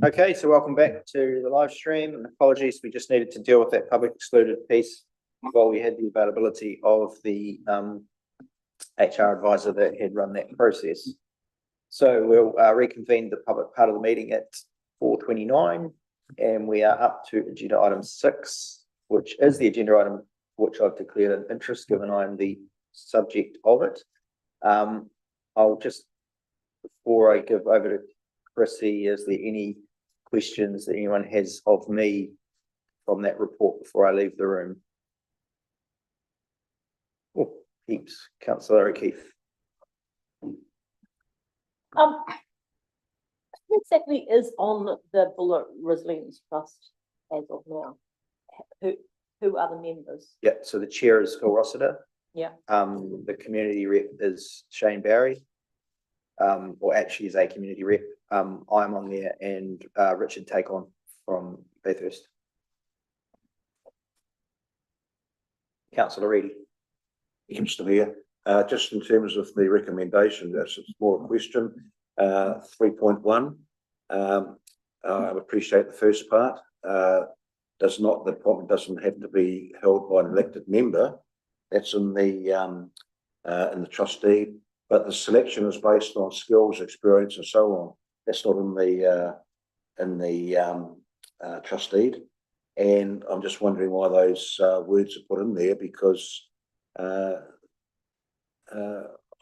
Okay, so welcome back to the live stream. Apologies, we just needed to deal with that public excluded piece while we had the availability of the HR advisor that had run that process. So we'll reconvene the public part of the meeting at 4:29, and we are up to agenda item 6, which is the agenda item which I've declared an interest, given I'm the subject of it. I'll just, before I give over to Chrissy, is there any questions that anyone has of me from that report before I leave the room? Oh, heaps. Councillor O'Keefe. Who exactly is on the Bullet Resilience Trust as of now? Who are the members? Yeah, so the chair is Phil Rossiter. Yeah. The community rep is Shane Barry. Or actually is a community rep. I'm on there, and Richard Take-On from Bathurst. Councillor Reedy. Mr. Mayor, just in terms of the recommendation, that's more a question. 3.1. I appreciate the first part. The appointment doesn't have to be held by an elected member. That's in the trust deed. But the selection is based on skills, experience, and so on. That's not in the trust deed. And I'm just wondering why those words are put in there, because I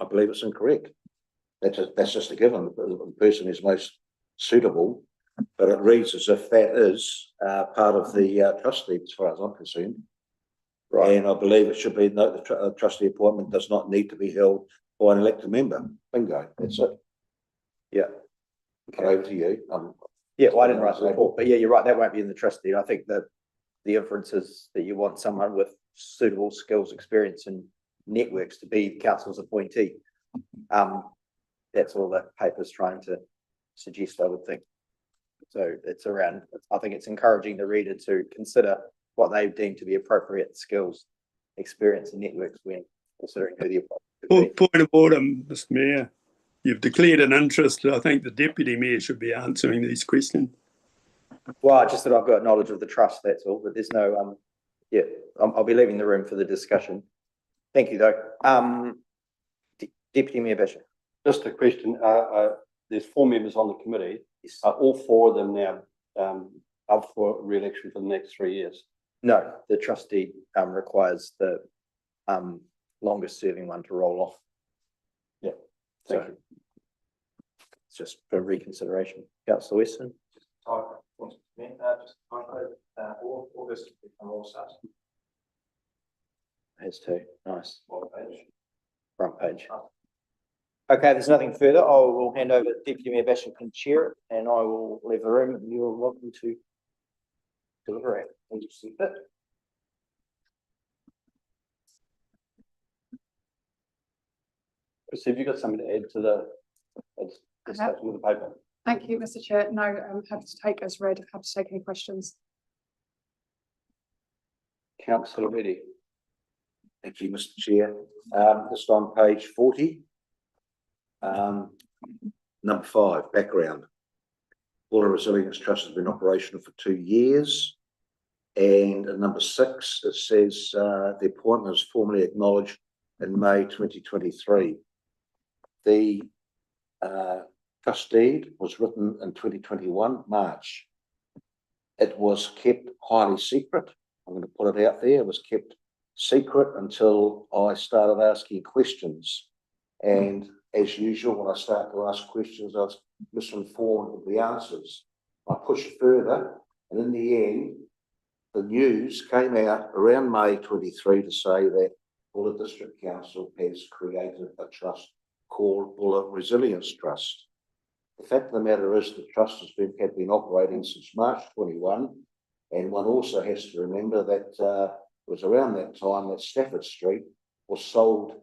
believe it's incorrect. That's just a given. The person is most suitable, but it reads as if that is part of the trust deed, as far as I'm concerned. Right. And I believe it should be the trustee appointment does not need to be held by an elected member. Bingo. That's it. Yeah. Okay. Over to you. Yeah, well, I didn't write the report, but yeah, you're right. That won't be in the trust deed. I think that the inference is that you want someone with suitable skills, experience, and networks to be the council's appointee. That's all that paper's trying to suggest, I would think. So it's around, I think it's encouraging the reader to consider what they deem to be appropriate skills, experience, and networks when considering who the appointee. Point of order, Mr. Mayor. You've declared an interest. I think the Deputy Mayor should be answering these questions. Well, just that I've got knowledge of the trust, that's all. But there's no, yeah, I'll be leaving the room for the discussion. Thank you, though. Deputy Mayor Bishop. Just a question. There's 4 members on the committee. Yes. Are all 4 of them now up for re-election for the next 3 years? No, the trustee requires the longest serving one to roll off. Yeah, thank you. It's just for reconsideration. Councillor Weston. August become all such. Has to. Nice. Front page. Okay, there's nothing further. I will hand over to Deputy Mayor Bishop can chair it, and I will leave the room, and you're welcome to deliberate. Thank you, see fit. Chris, have you got something to add to the discussion of the paper? Thank you, Mr. Chair. No, I'm happy to take as read. Happy to take any questions. Councillor Reedy. Thank you, Mr. Chair. Just on page 40, number 5, background. Bullet Resilience Trust has been operational for 2 years. And at number 6, it says the appointment was formally acknowledged in May 2023. The trust deed was written in 2021, March. It was kept highly secret. I'm going to put it out there. It was kept secret until I started asking questions. And as usual, when I start to ask questions, I was misinformed of the answers. I pushed further, and in the end, the news came out around May 23 to say that Bullet District Council has created a trust called Bullet Resilience Trust. The fact of the matter is the trust had been operating since March 21, and one also has to remember that it was around that time that Stafford Street was sold,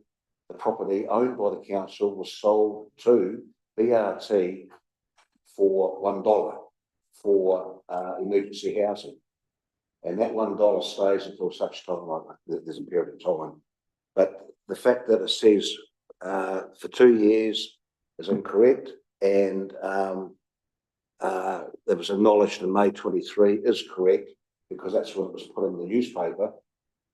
the property owned by the council was sold to BRT for $1 for emergency housing. And that $1 stays until such time, like there's a period of time. But the fact that it says for 2 years is incorrect, and that was acknowledged in May 23 is correct, because that's when it was put in the newspaper.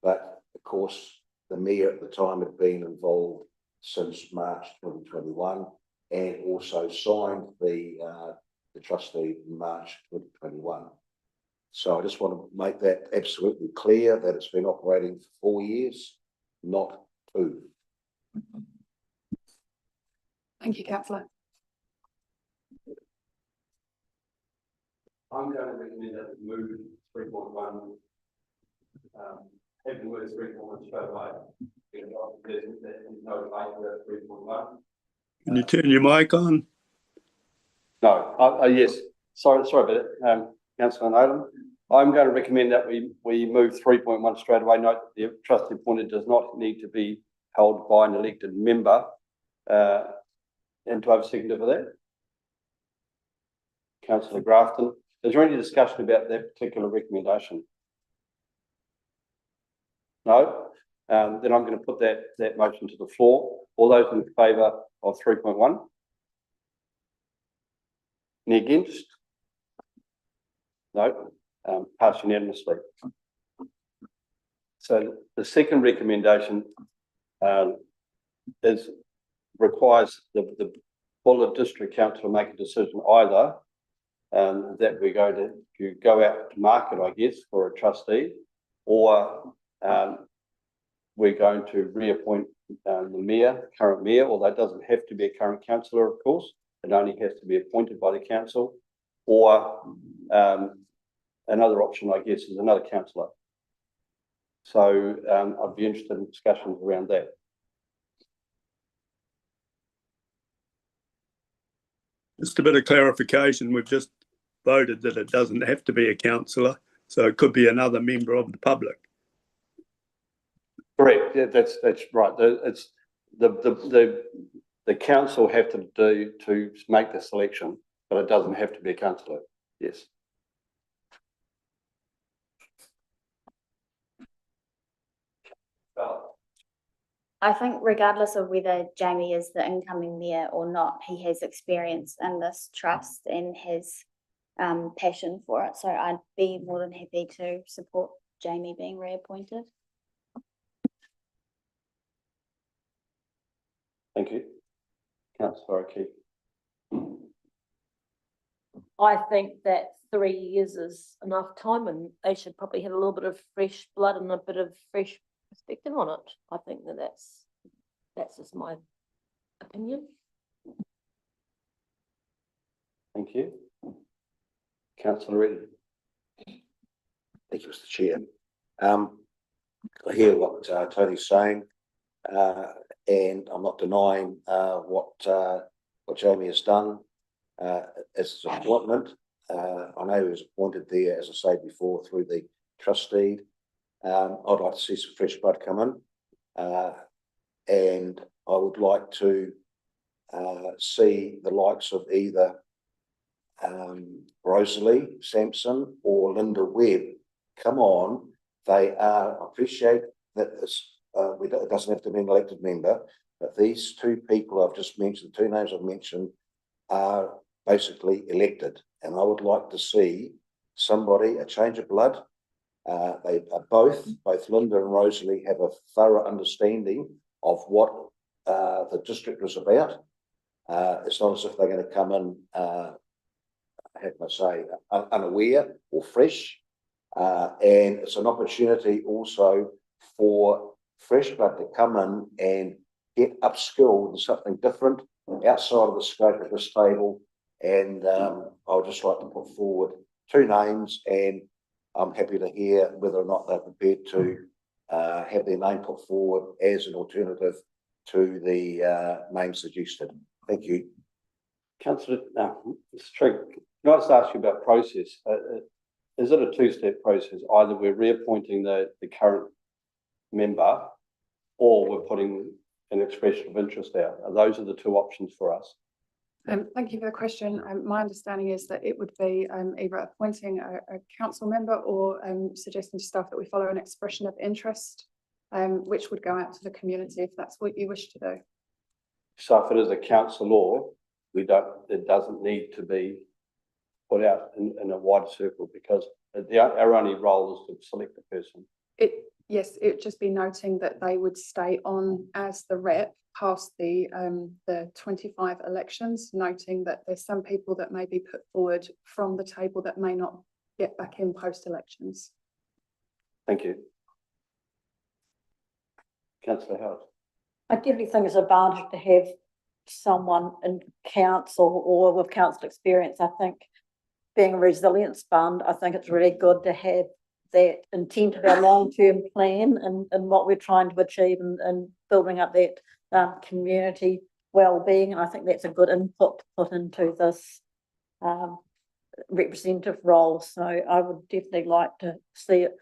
But of course, the mayor at the time had been involved since March 2021 and also signed the trust deed in March 2021. So I just want to make that absolutely clear that it's been operating for 4 years, not 2. Thank you, councillor. I'm going to recommend that we move 3.1, have the word 3.1 straight away. There's no later at 3.1. Can you turn your mic on? No, yes, sorry about it, Councillor Nolan. I'm going to recommend that we move 3.1 straight away. Note that the trustee appointed does not need to be held by an elected member. And to have a seconder for that? Councillor Grafton. Is there any discussion about that particular recommendation? No? Then I'm going to put that motion to the floor. All those in favour of 3.1? Any against? No? Passed unanimously. So the second recommendation requires the Buller District Council to make a decision either that we're going to go out to market, I guess, for a trustee, or we're going to reappoint the current mayor, although it doesn't have to be a current councillor, of course. It only has to be appointed by the council, or another option, I guess, is another councillor. So I'd be interested in discussions around that. Just a bit of clarification. We've just voted that it doesn't have to be a councillor, so it could be another member of the public. Correct. Yeah, that's right. It's the council have to make the selection, but it doesn't have to be a councillor. Yes. I think regardless of whether Jamie is the incoming mayor or not, he has experience in this trust and has passion for it. So I'd be more than happy to support Jamie being reappointed. Thank you. Councillor O'Keefe. I think that 3 years is enough time, and they should probably have a little bit of fresh blood and a bit of fresh perspective on it. I think that's just my opinion. Thank you. Councillor Reddy. Thank you, Mr. Chair. I hear what Tony's saying, and I'm not denying what Jamie has done as his appointment. I know he was appointed there, as I said before, through the trustee. I'd like to see some fresh blood come in, and I would like to see the likes of either Rosalie Sampson or Linda Webb come on. I appreciate that this it doesn't have to be an elected member, but these 2 people I've just mentioned, 2 names I've mentioned, are basically elected, and I would like to see somebody, a change of blood. They are both Linda and Rosalie have a thorough understanding of what the district is about. It's not as if they're going to come in, how can I say, unaware or fresh. And it's an opportunity also for fresh blood to come in and get upskilled in something different outside of the scope of this table. And I would just like to put forward 2 names, and I'm happy to hear whether or not they're prepared to have their name put forward as an alternative to the name suggested. Thank you. Councillor, Mr. Trigg, can I just ask you about process? Is it a 2-step process? Either we're reappointing the current member, or we're putting an expression of interest out. Those are the 2 options for us. Thank you for the question. My understanding is that it would be either appointing a council member or suggesting to staff that we follow an expression of interest, which would go out to the community if that's what you wish to do. So if it is a council law, it doesn't need to be put out in a wider circle, because our only role is to select a person. Yes, it'd just be noting that they would stay on as the rep past the 25 elections, noting that there's some people that may be put forward from the table that may not get back in post-elections. Thank you. Councillor Howard. I definitely think it's an advantage to have someone in council or with council experience. I think being a resilience fund, I think it's really good to have that intent of our long-term plan and what we're trying to achieve and building up that community well-being. And I think that's a good input to put into this representative role. So I would definitely like to see it.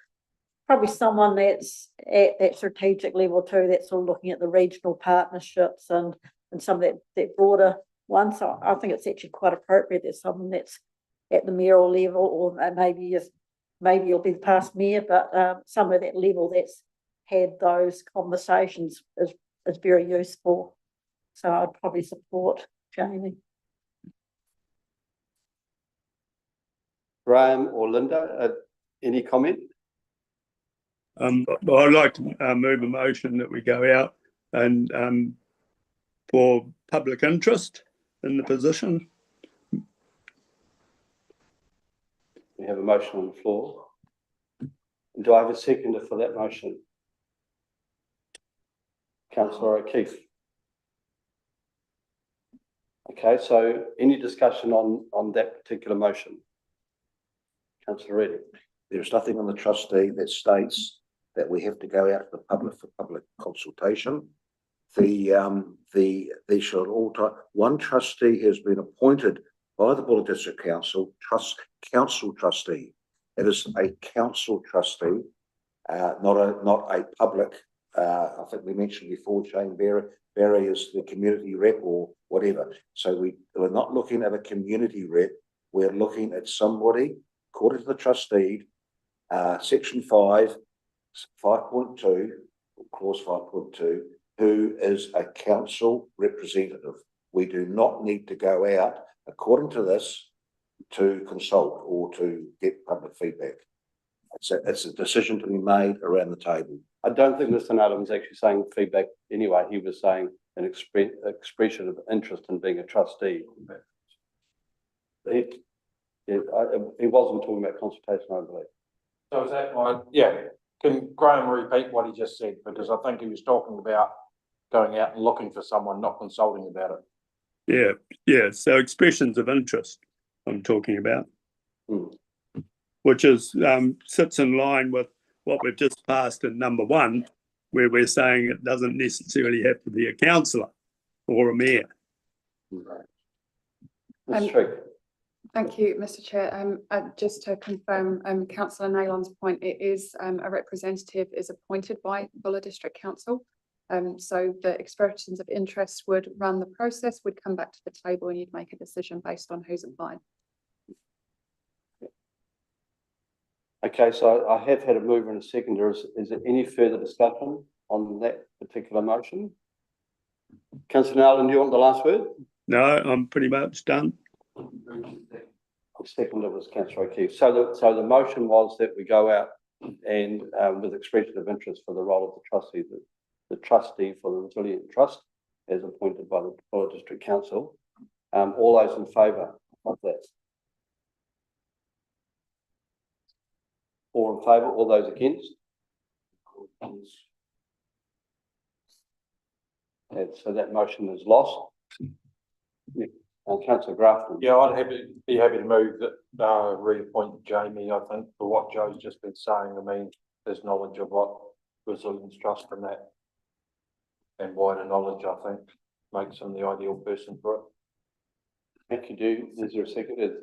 Probably someone that's at that strategic level too, that's sort of looking at the regional partnerships and some of that broader one. So I think it's actually quite appropriate that someone that's at the mayoral level, or maybe you'll be the past mayor, but some of that level that's had those conversations is very useful. So I'd probably support Jamie. Graham or Linda, any comment? Well, I'd like to move a motion that we go out and for public interest in the position. We have a motion on the floor. Do I have a seconder for that motion? Councillor O'Keefe. Okay, so any discussion on that particular motion? Councillor Reddy. There's nothing on the trustee that states that we have to go out to the public for public consultation. There should one trustee has been appointed by the Buller District Council, council trustee. It is a council trustee, not a public. I think we mentioned before, Jane Barry is the community rep or whatever. So we're not looking at a community rep. We're looking at somebody, according to the trustee, section 5.2, clause 5.2, who is a council representative. We do not need to go out, according to this, to consult or to get public feedback. It's a decision to be made around the table. I don't think Mr. Nutter was actually saying feedback anyway. He was saying an expression of interest in being a trustee. He wasn't talking about consultation, I believe. So is that right? Yeah. Can Graham repeat what he just said? Because I think he was talking about going out and looking for someone, not consulting about it. Yeah. So expressions of interest I'm talking about, which is sits in line with what we've just passed in number 1, where we're saying it doesn't necessarily have to be a councillor or a mayor. Ms. Trigg. Thank you, Mr. Chair. Just to confirm, Councillor Naylon's point, it is a representative is appointed by Buller District Council. So the expressions of interest would run the process, would come back to the table, and you'd make a decision based on who's applied. Okay, so I have had a mover and a seconder. Is there any further discussion on that particular motion? Councillor Allen, do you want the last word? No, I'm pretty much done. The seconder was Councillor O'Keefe. So the motion was that we go out and with expression of interest for the role of the trustee, the trustee for the Resilient Trust, as appointed by the Buller District Council. All those in favour of that? All in favour, all those against? And so that motion is lost. Councillor Grafton. Yeah, I'd be happy to move that reappoint Jamie. I think for what Joe's just been saying, I mean, there's knowledge of what Resilience Trust and that, and wider knowledge, I think, makes him the ideal person for it. Thank you. Is there a second?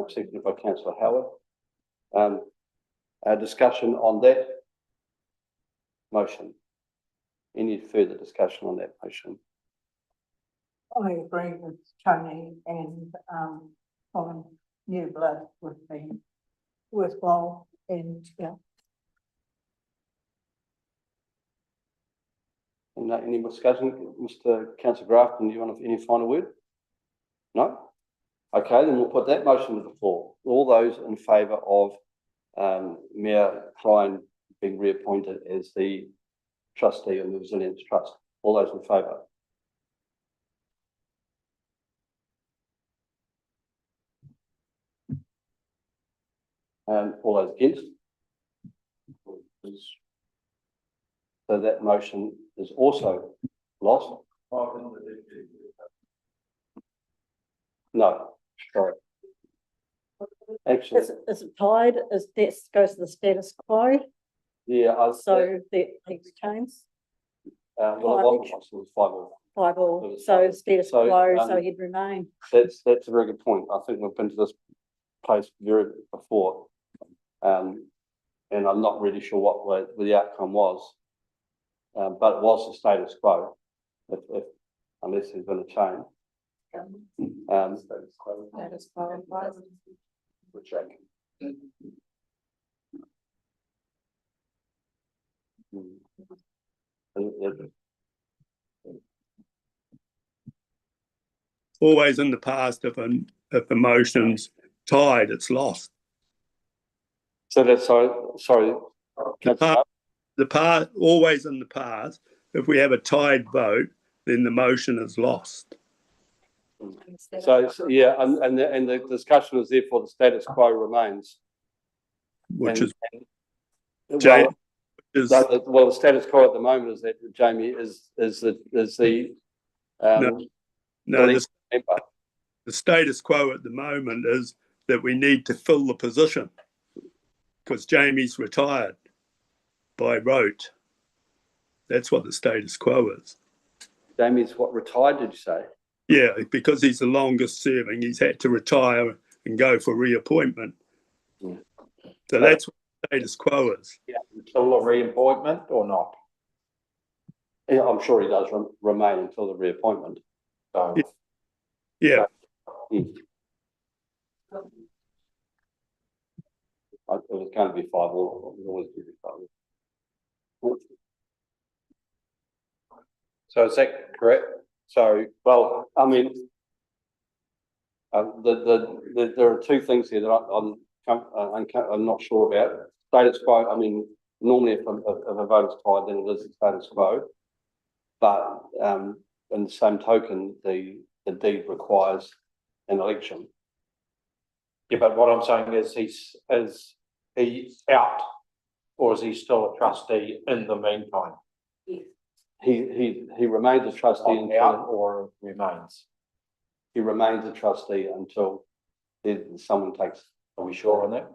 Seconded by Councillor Howard. A discussion on that motion. Any further discussion on that motion? I agree with Tony, and foreign new blood would be worthwhile, and yeah. And any discussion, Mr. Councillor Grafton? Do you want any final word? No. Okay, then we'll put that motion to the floor. All those in favour of Mayor Klein being reappointed as the trustee of the Resilience Trust. All those in favour? All those against? So that motion is also lost. No, sorry. Actually, Is it tied? Goes to the status quo, yeah, so that he's changed well, it wasn't, it was 5-5. 5-5, It so was status so, quo, so he'd remain. That's a very good point. I think we've been to this place before. And I'm not really sure what the outcome was. But it was the status quo, unless there's been a change. Always in the past, if the motion's tied, it's lost. So that's sorry. Always in the past, if we have a tied vote, then the motion is lost. So yeah, and the discussion is therefore the status quo remains. Which And- is Well, is the status quo at the moment is that Jamie is the no, lead member. the status quo at the moment is that we need to fill the position because Jamie's retired by rote. That's what the status quo is. Jamie's what, retired, did you say? Yeah, because he's the longest serving, he's had to retire and go for reappointment. Yeah. So that's what the status quo is. Yeah, until a reappointment or not? Yeah, I'm sure he does remain until the reappointment. So, Yeah, It was going to be 5 all. It was always going to be 5. so is that correct? So, Well, I mean, there are two things here that I'm not sure about. Status quo. I mean, normally if a vote is tied, then it is the status quo. But in the same token, the deed requires an election. yeah, but what I'm saying is is he out, or is he still a trustee in the meantime? He remains a trustee Out until or remains? he remains a trustee until someone takes. Are we sure on that?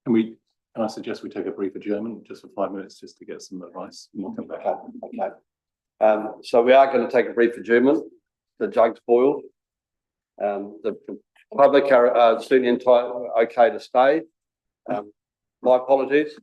Can I suggest we take a brief adjournment just for 5 minutes just to get some advice and we'll come back. Okay. So we are going to take a brief adjournment. The jug's boiled. The public are certainly okay to stay. My apologies.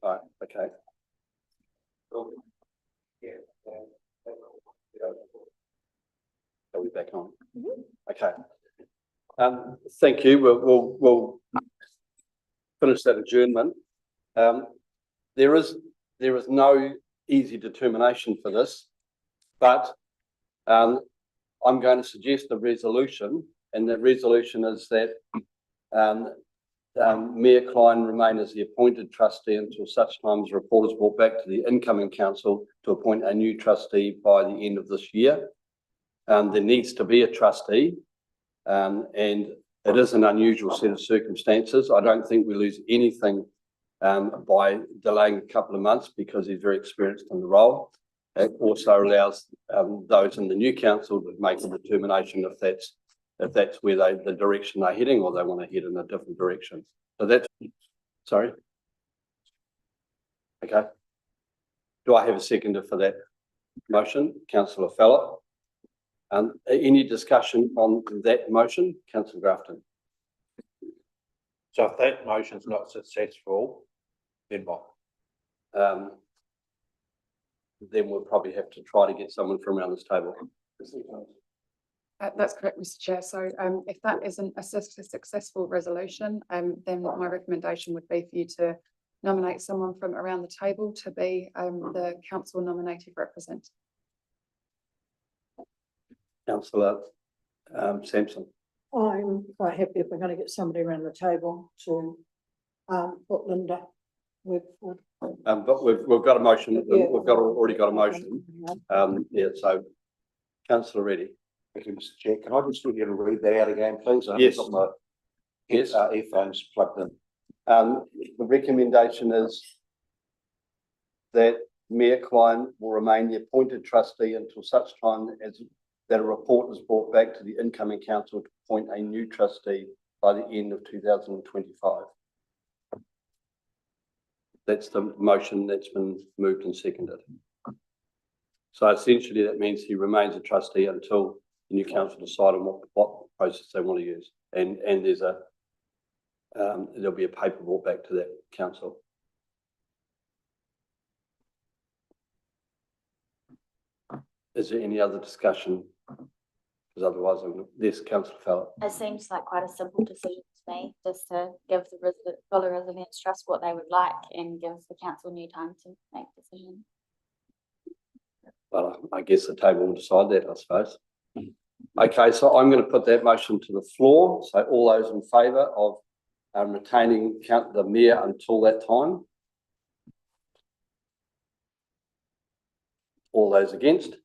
Right, okay. Are we back on? Okay. Thank you. We'll finish that adjournment. There is no easy determination for this, but I'm going to suggest a resolution, and that resolution is that Mayor Klein remain as the appointed trustee until such time as a report is brought back to the incoming council to appoint a new trustee by the end of this year. There needs to be a trustee, and it is an unusual set of circumstances. I don't think we lose anything by delaying a couple of months because he's very experienced in the role. It also allows those in the new council to make a determination if that's where the direction they're heading, or they want to head in a different direction. So that's, sorry. Okay. Do I have a seconder for that motion? Councillor Fallon. Any discussion on that motion? Councillor Grafton. So if that motion's not successful, then what? Then we'll probably have to try to get someone from around this table. That's correct, Mr. Chair. So if that isn't a successful resolution, then my recommendation would be for you to nominate someone from around the table to be the council nominated representative. Councillor Sampson. I'm quite happy if we're going to get somebody around the table to put Linda with. But we've got a motion. Yeah. We've already got a motion. Yeah. So, Councillor Reddy. Thank you, Mr. Chair. Can I just get you to read that out again, please? I haven't Yes. got my earphones plugged in. The recommendation is that Mayor Klein will remain the appointed trustee until such time as that a report is brought back to the incoming council to appoint a new trustee by the end of 2025. That's the motion that's been moved and seconded. So essentially that means he remains a trustee until the new council decide on what process they want to use. And there's there'll be a paper brought back to that council. Is there any other discussion? Because otherwise, yes, Councillor Fallon. It seems like quite a simple decision to me, just to give the Buller Resilience Trust what they would like and give the council new time to make a decision. Well, I guess the table will decide that, I suppose. Okay, so I'm going to put that motion to the floor. So all those in favour of retaining the mayor until that time? All those against?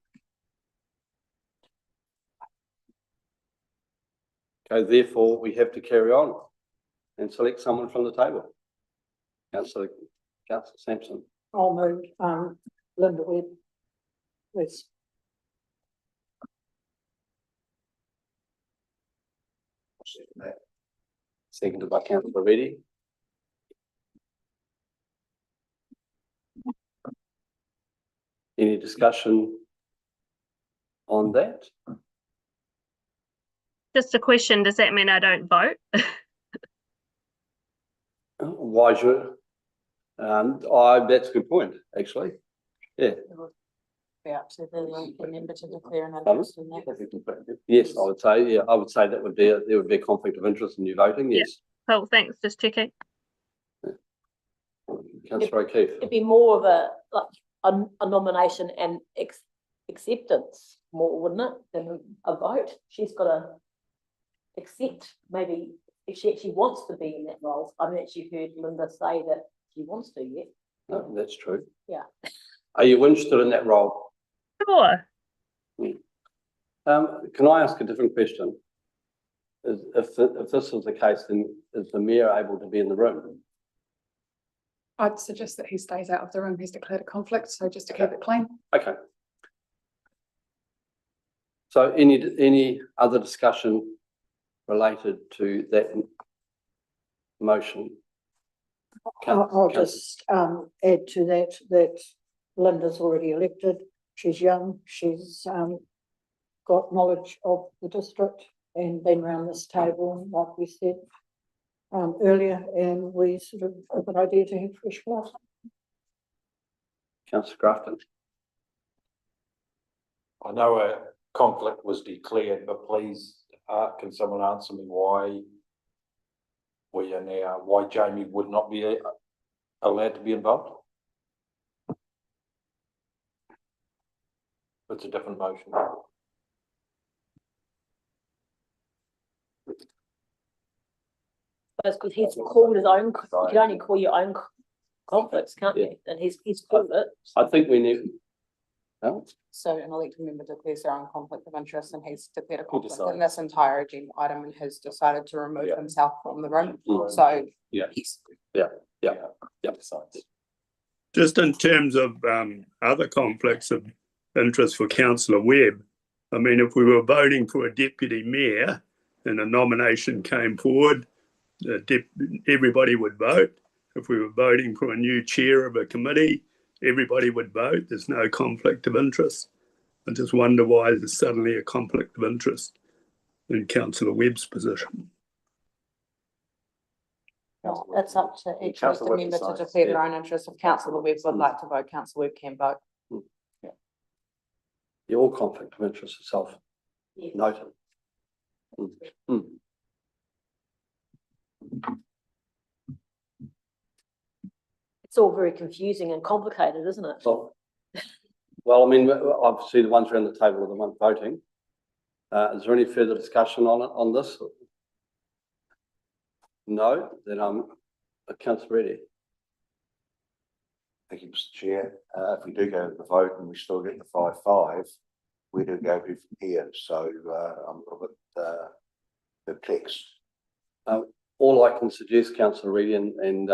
Okay, therefore we have to carry on and select someone from the table. Councillor Sampson. I'll move Linda Webb. Please. Seconded by Councillor Reddy. Any discussion on that? Just a question, does that mean I don't vote? Why should? That's a good point, actually. Yeah. Yes, I would say. Yeah, I would say that would be there would be a conflict of interest in you voting. Yes. Oh, thanks. Just checking. Councillor O'Keefe. It'd be more of a nomination and acceptance more, wouldn't it, than a vote? She's got to accept, maybe if she actually wants to be in that role. I haven't actually heard Linda say that she wants to yet. No, that's true. Yeah. Are you interested in that role? Sure. Can I ask a different question? If this is the case, then is the mayor able to be in the room? I'd suggest that he stays out of the room. He's declared a conflict, so just to keep it clean. Okay. So any other discussion related to that motion? I'll just add to that Linda's already elected. She's young. She's got knowledge of the district and been around this table, like we said. earlier, and we sort of, a good idea to have fresh blood. Councillor Grafton. I know a conflict was declared, but please, can someone answer me why we are now, why Jamie would not be allowed to be involved? It's a different motion. That's because he's called his own, you can only call your own conflicts, can't you? And he's called it. I think we need. No? So an elected member declares their own conflict of interest and he's declared a conflict decides. in this entire agenda item and has decided to remove Yeah. himself from the room. Mm. So. Yeah. Yes. Decides. Just in terms of other conflicts of interest for councillor Webb, I mean, if we were voting for a deputy mayor and a nomination came forward, everybody would vote. If we were voting for a new chair of a committee, everybody would vote. There's no conflict of interest. I just wonder why there's suddenly a conflict of interest in councillor Webb's position. Well, it's up to each Councillor elected Webb member to decides, declare yeah. their own interest. If councillor Webb would like to vote, councillor Webb can vote. Your conflict of interest itself. Yeah. Noted. It's all very confusing and complicated, isn't it? Well, I mean, obviously the ones around the table are the ones voting. Is there any further discussion on this? No, then I'm councillor Reddy. Thank you, Mr. Chair. If we do go to the vote and we still get the 5-5, we do go from here. So I'm a little bit perplexed. All I can suggest, councillor Reddy, and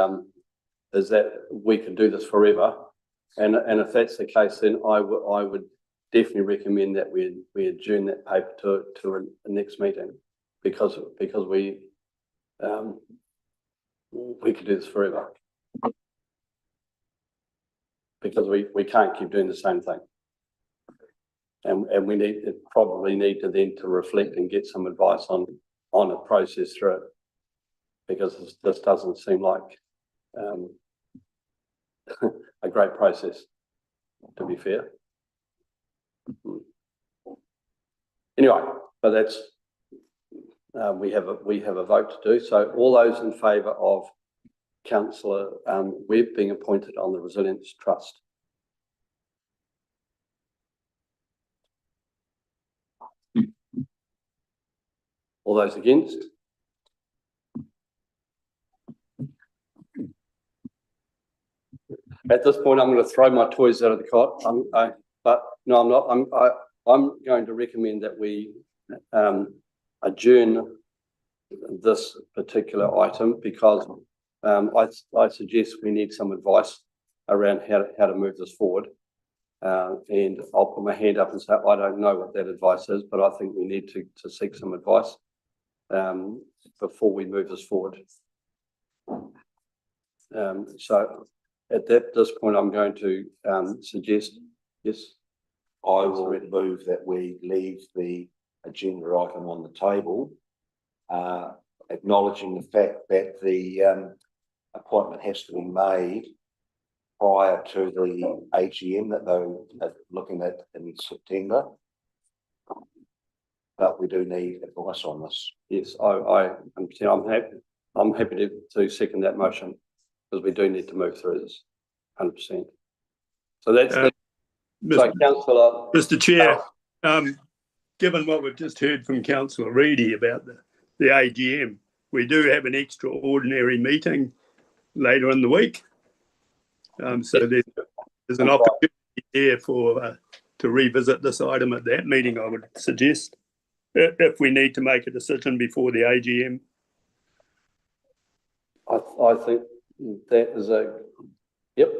is that we can do this forever. And if that's the case, then I would definitely recommend that we adjourn that paper to a next meeting, because we could do this forever. Because we can't keep doing the same thing. And we probably need to then to reflect and get some advice on a process through it. Because this doesn't seem like a great process, to be fair. Anyway, but that's we have a vote to do. So all those in favour of councillor Webb being appointed on the Resilience Trust. All those against? At this point, I'm going to throw my toys out of the cot. But no, I'm not. I'm going to recommend that we adjourn this particular item, because I suggest we need some advice around how to move this forward. And I'll put my hand up and say I don't know what that advice is, but I think we need to seek some advice before we move this forward. So at this point, I'm going to suggest, yes. I will move that we leave the agenda item on the table, acknowledging the fact that the appointment has to be made prior to the AGM that they're looking at in September. But we do need advice on this. Yes, I'm happy to second that motion, because we do need to move through this 100%. So that's Councillor. Mr. Chair, given what we've just heard from Councillor Reedy about the AGM, we do have an extraordinary meeting later in the week. So there's an opportunity there to revisit this item at that meeting, I would suggest, if we need to make a decision before the AGM. I think that is yep.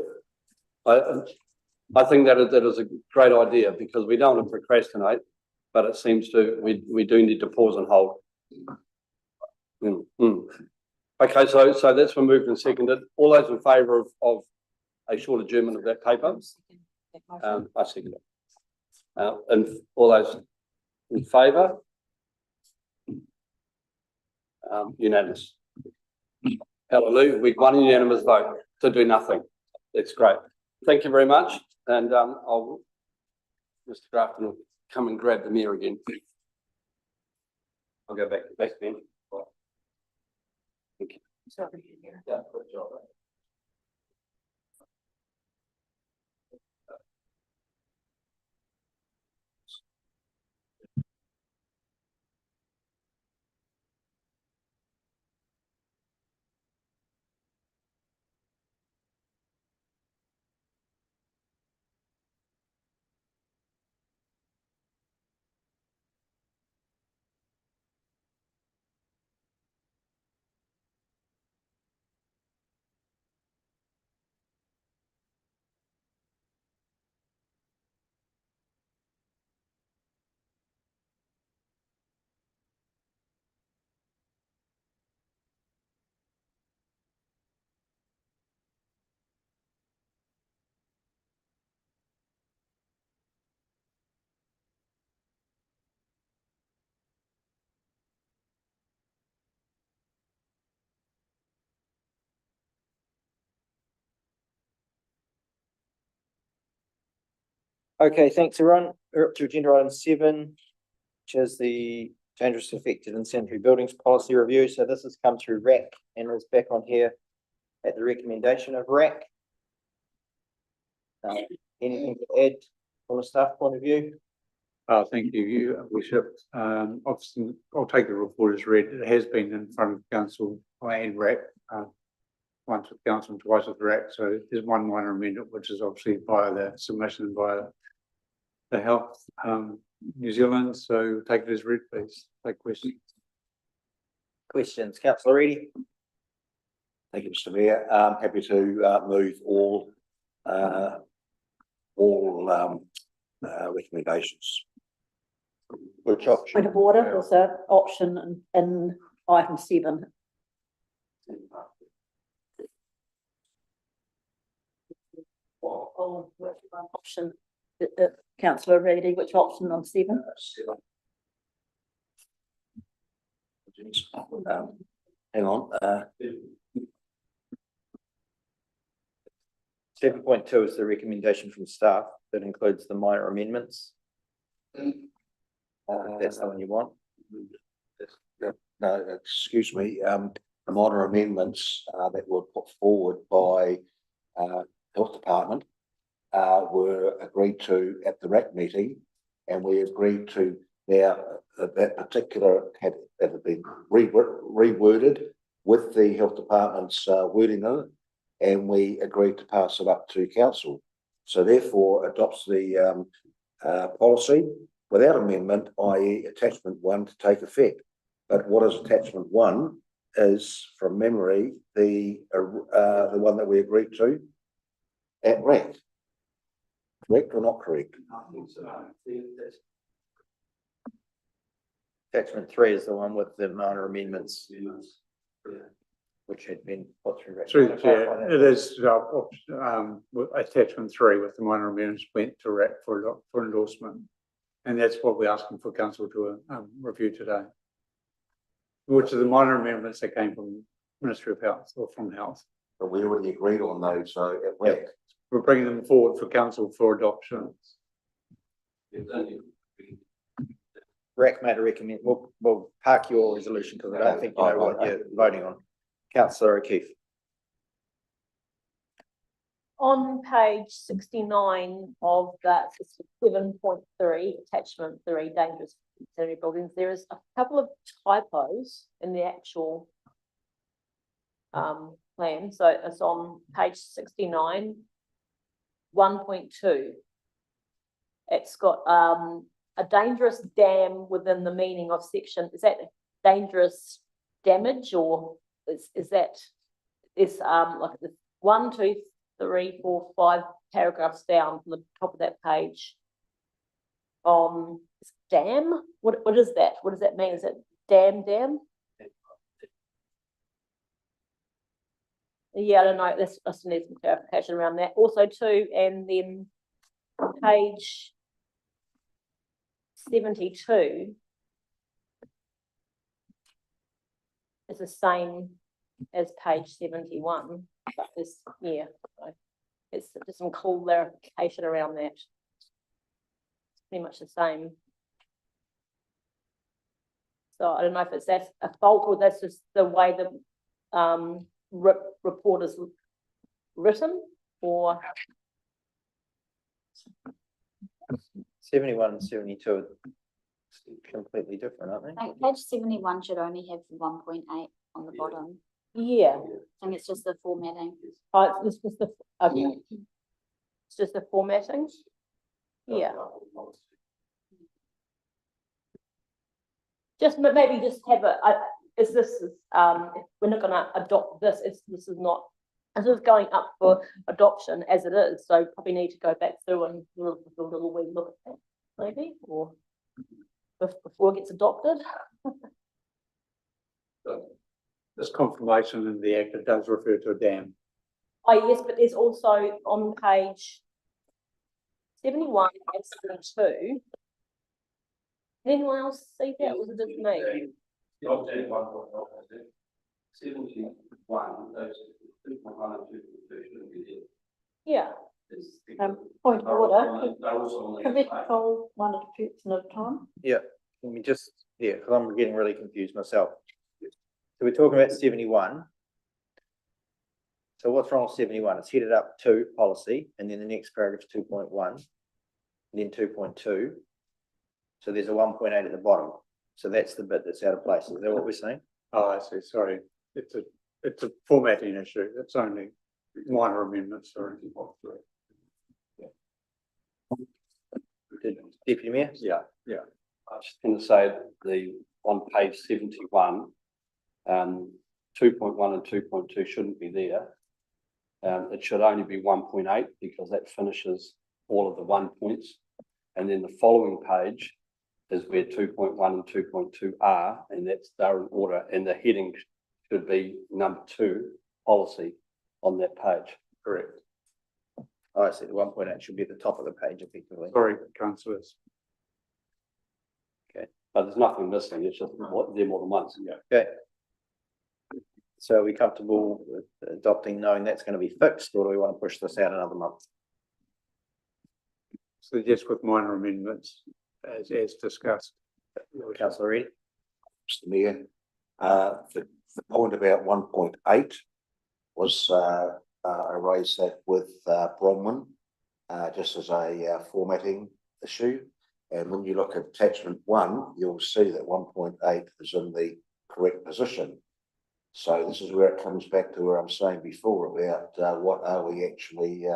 I think that is a great idea, because we don't want to procrastinate, but it seems we do need to pause and hold. Okay, so that's been moved and seconded. All those in favour of a short adjournment of that paper? I second it. And all those in favour? Unanimous. Hallelujah, we'd one unanimous vote to do nothing. That's great. Thank you very much, and Mr. Grafton will come and grab the mayor again. I'll go back then. Thank you. Yeah, good job. Okay, thanks everyone. We're up to agenda item 7, which is the dangerous, affected and sanitary buildings policy review. So this has come through RAC and is back on here at the recommendation of RAC. Anything to add from a staff point of view? Thank you, Your Worship. Obviously, I'll take the report as read. It has been in front of council and RAC, once with council and twice with RAC. So there's one minor amendment, which is obviously via the submission via the Health New Zealand. So take it as read, please. Take questions. Questions, councillor Reedy? Thank you, Mr. Mayor. Happy to move all recommendations. Which option? Point of order, there's an option in item 7. Option, councillor Reedy, which option on 7? Hang on. 7.2 is the recommendation from staff that includes the minor amendments. That's the one you want. No, excuse me. The minor amendments that were put forward by Health Department were agreed to at the RAC meeting, and we agreed to now that particular had been reworded with the Health Department's wording in it, and we agreed to pass it up to council. So therefore adopts the policy without amendment, i.e. attachment 1 to take effect. But what is attachment 1 is, from memory, the one that we agreed to at RAC. Correct or not correct? Attachment 3 is the one with the minor amendments. Which had been put through. RAC. Through the chair, it is attachment 3 with the minor amendments went to RAC for endorsement. And that's what we're asking for council to review today. Which are the minor amendments that came from Ministry of Health or from Health. But we already agreed on those, so at RAC. Yep. We're bringing them forward for council for adoption. RAC made a recommend. We'll park your resolution because I don't think you know what you're voting on. Councillor O'Keefe. On page 69 of that 7.3, attachment 3, dangerous sanitary buildings, there is a couple of typos in the actual plan. So it's on page 69, 1.2. It's got a dangerous dam within the meaning of section. Is that dangerous damage, or is that like the 1, 2, 3, 4, 5 paragraphs down from the top of that page? Dam? What is that? What does that mean? Is it dam? Yeah, I don't know. Let's need some clarification around that. Also, too, and then page 72 is the same as page 71, but this, yeah, so it's just some clarification around that. It's pretty much the same. So I don't know if it's that's a fault or that's just the way the report is written, or 71 and 72 are completely different, aren't I they? think page 71 should only have 1.8 on the bottom. yeah, I think it's just the formatting. it's just the okay. It's just the formatting. Yeah. Just maybe just have if we're not gonna adopt this, this is not, this is going up for adoption as it is, so probably need to go back through and do a little wee look at that, maybe, or before it gets adopted. This confirmation in the act, it does refer to a dam. Oh, yes, but there's also on page 71 and 72. Did anyone else see that? Was it just me? 71, those 2.1 and 2.2 shouldn't be there. Yeah. Point of order, They're also on the can we next page. call one at a person at a time? Yeah, let me just, yeah, because I'm getting really confused myself. So we're talking about 71. So what's wrong with 71? It's headed up to policy, and then the next paragraph is 2.1, and then 2.2. So there's a 1.8 at the bottom. So that's the bit that's out of place. Is that what we're saying? Oh, I see, sorry. It's a formatting issue. It's only minor amendments, sorry. Deputy Mayor? Yeah. I was just going to say on page 71, 2.1 and 2.2 shouldn't be there. It should only be 1.8 because that finishes all of the 1 points. And then the following page is where 2.1 and 2.2 are, and they're in order, and the heading should be number 2, policy, on that page. Correct. Oh, I see. The 1.8 should be at the top of the page effectively. Sorry, councillors. But there's nothing missing, it's just there more than once. Okay. So are we comfortable with adopting knowing that's going to be fixed, or do we want to push this out another month? So just with minor amendments, as discussed. Councillor Reid? Mr. Mayor, the point about 1.8 was, I raised that with, Bronwyn, just as a, formatting issue. And when you look at attachment 1, you'll see that 1.8 is in the correct position. So this is where it comes back to where I'm saying before about, what are we actually,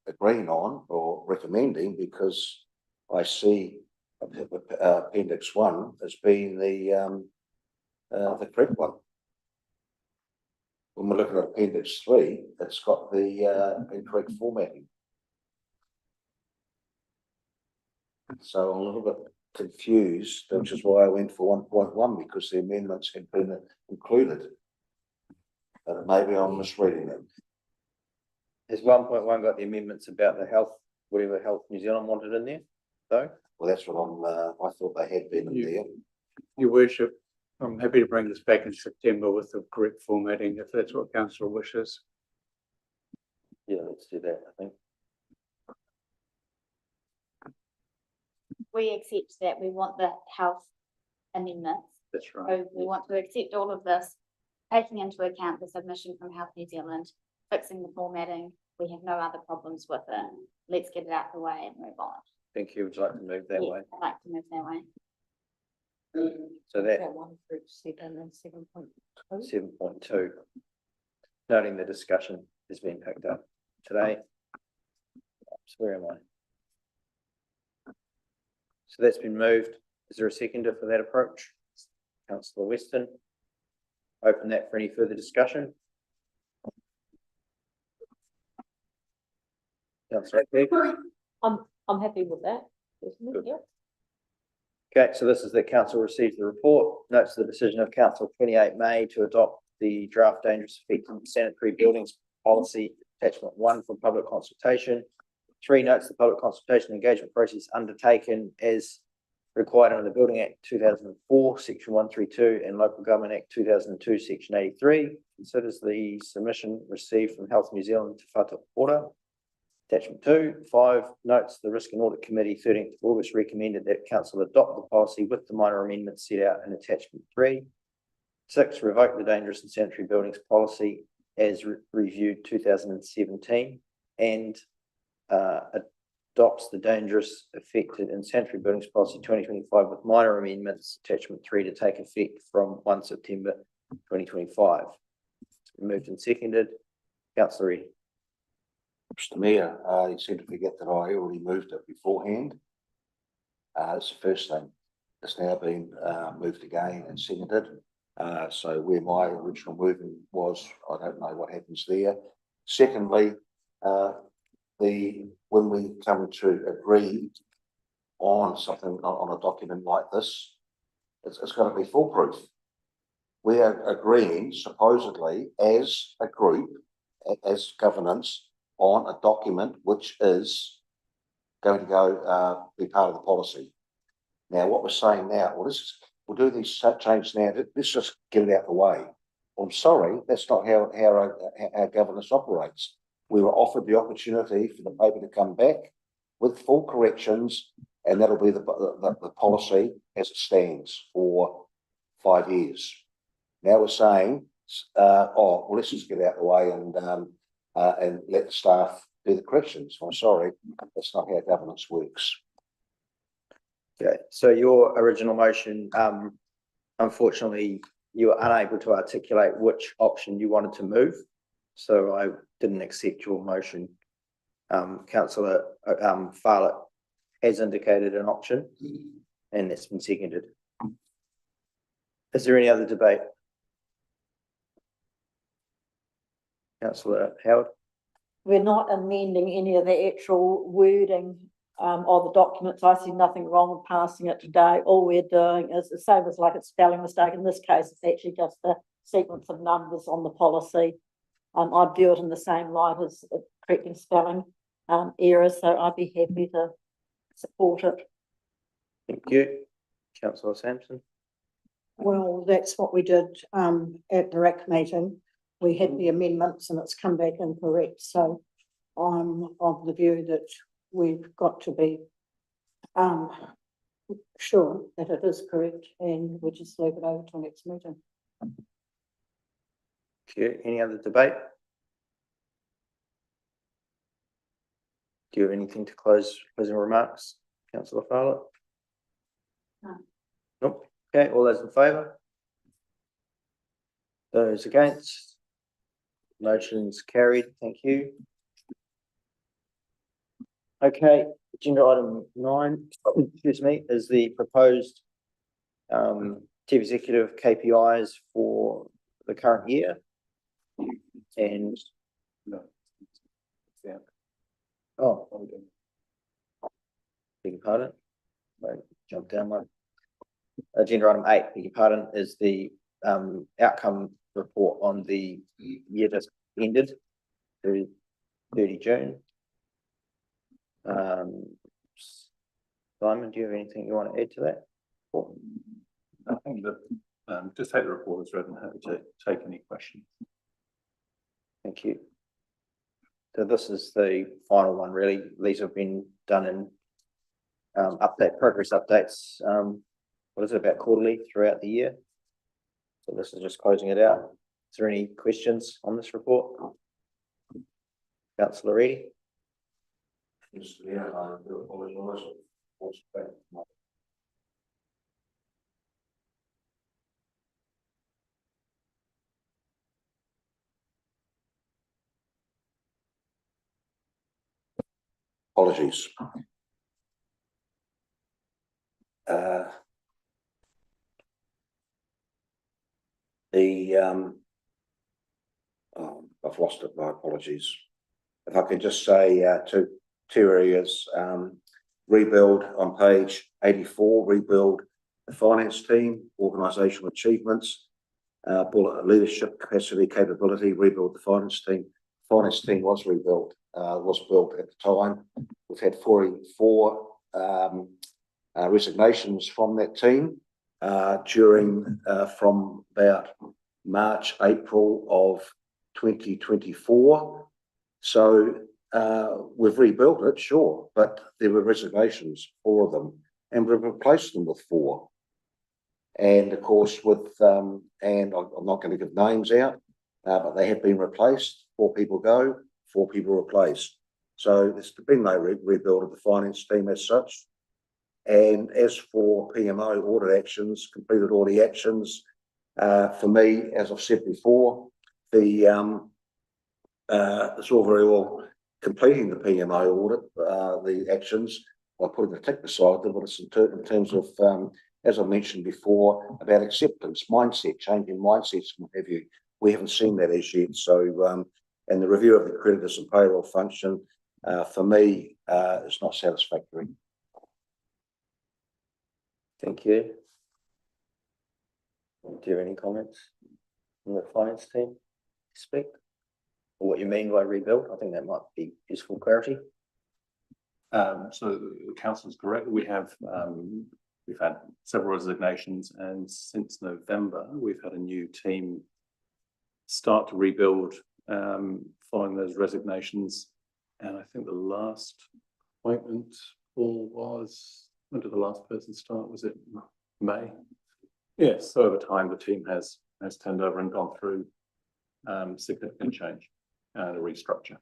agreeing on or recommending, because I see appendix 1 as being the correct one. When we're looking at appendix 3, it's got the incorrect formatting. So I'm a little bit confused, which is why I went for 1.1, because the amendments had been included. But maybe I'm misreading it. Has 1.1 got the amendments about the health, whatever Health New Zealand wanted in there, though? Well, that's what I thought they had been in there. Your worship, I'm happy to bring this back in September with the correct formatting, if that's what council wishes. Yeah, let's do that, I think. We accept that we want the health amendments. That's right. So we want to accept all of this, taking into account the submission from Health New Zealand, fixing the formatting. We have no other problems with it. Let's get it out the way and move on. Thank you. Would you like to move that Yes, way? I'd like to move that way. So that 1.7 and 7.2. 7.2. Noting the discussion has been picked up today. So where am I? So that's been moved. Is there a seconder for that approach? Councillor Weston. Open that for any further discussion. Councillor Clegg. I'm happy with that. Good. Yeah. Okay, so this is the council receives the report, notes the decision of council 28 May to adopt the draft dangerous effects of sanitary buildings policy attachment 1 for public consultation. 3 notes the public consultation engagement process undertaken as required under the Building Act 2004, Section 132, and Local Government Act 2002, Section 83. Considers the submission received from Health New Zealand to Whatu Ora. Attachment 2. 5. Notes the Risk and Audit Committee 13th of August recommended that Council adopt the policy with the minor amendments set out in Attachment 3. 6. Revoke the Dangerous and Sanitary Buildings Policy as reviewed 2017 and adopts the Dangerous, Affected and Sanitary Buildings Policy 2025 with minor amendments, Attachment 3, to take effect from 1 September 2025. Moved and seconded. Councillor Reddy. Mr. Mayor, you seem to forget that I already moved it beforehand. It's the first thing. It's now been moved again and seconded. So where my original movement was, I don't know what happens there. Secondly, when we come to agree on something on a document like this, it's got to be foolproof. We are agreeing supposedly as a group, as governance, on a document which is going to go be part of the policy. Now, what we're saying now, we'll do these changes now. Let's just get it out of the way. Well, I'm sorry, that's not how our governance operates. We were offered the opportunity for the paper to come back with full corrections, and that'll be the policy as it stands for 5 years. Now we're saying, well, let's just get it out of the way and let the staff do the corrections. I'm sorry, that's not how governance works. Okay, so your original motion, unfortunately, you were unable to articulate which option you wanted to move. So I didn't accept your motion. Councillor Farlett has indicated an option and that's been seconded. Is there any other debate? Councillor Howard? We're not amending any of the actual wording of the documents. I see nothing wrong with passing it today. All we're doing is the same as like a spelling mistake. In this case, it's actually just a sequence of numbers on the policy. I'd view it in the same light as correcting spelling errors, so I'd be happy to support it. Thank you. Councillor Sampson? Well, that's what we did at the RAC meeting. We had the amendments and it's come back incorrect. So I'm of the view that we've got to be sure that it is correct, and we just leave it over to next meeting. Okay, any other debate? Do you have anything to closing remarks, Councillor Farlett? No. Nope. Okay, all those in favour? Those against? Motion's carried. Thank you. Okay, agenda item 9, excuse me, is the proposed chief executive KPIs for the current year. And No. Yeah. oh, beg your pardon. Wait, jump down one. Agenda item 8, beg your pardon, is the outcome report on the year just ended through 30 June. Simon, do you have anything you want to add to that? I think that just take the report as read and happy to take any questions. Thank you. So this is the final one, really. These have been done in progress updates. What is it, about quarterly throughout the year? So this is just closing it out. Is there any questions on this report? Councillor Reddy? Yeah, I do apologise. Apologies. I've lost it. My apologies. If I could just say two areas. Rebuild on page 84. Rebuild the finance team, organisational achievements, bullet leadership capacity, capability. Rebuild the finance team. Finance team was rebuilt. Was built at the time. We've had four resignations from that team from about March, April of 2024. So we've rebuilt it, sure, but there were resignations, 4 of them, and we've replaced them with 4. And of course, and I'm not going to give names out, but they have been replaced. 4 people go, 4 people replaced. So there's been no rebuild of the finance team as such. And as for PMO audit actions, completed audit actions, for me, as I've said before, it's all very well completing the PMO audit, the actions, by putting a tick beside them, but it's in terms of, as I mentioned before, about acceptance, mindset, changing mindsets, and what have you. We haven't seen that as yet. So, and the review of the creditors and payroll function, for me, is not satisfactory. Thank you. Do you have any comments from the finance team? Speak. Or what you mean by rebuild? I think that might be useful clarity. So the council is correct. We've had several resignations, and since November, we've had a new team start to rebuild following those resignations. And I think the last appointment was, when did the last person start? Was it May? Yes. So over time, the team has turned over and gone through significant change and a restructure.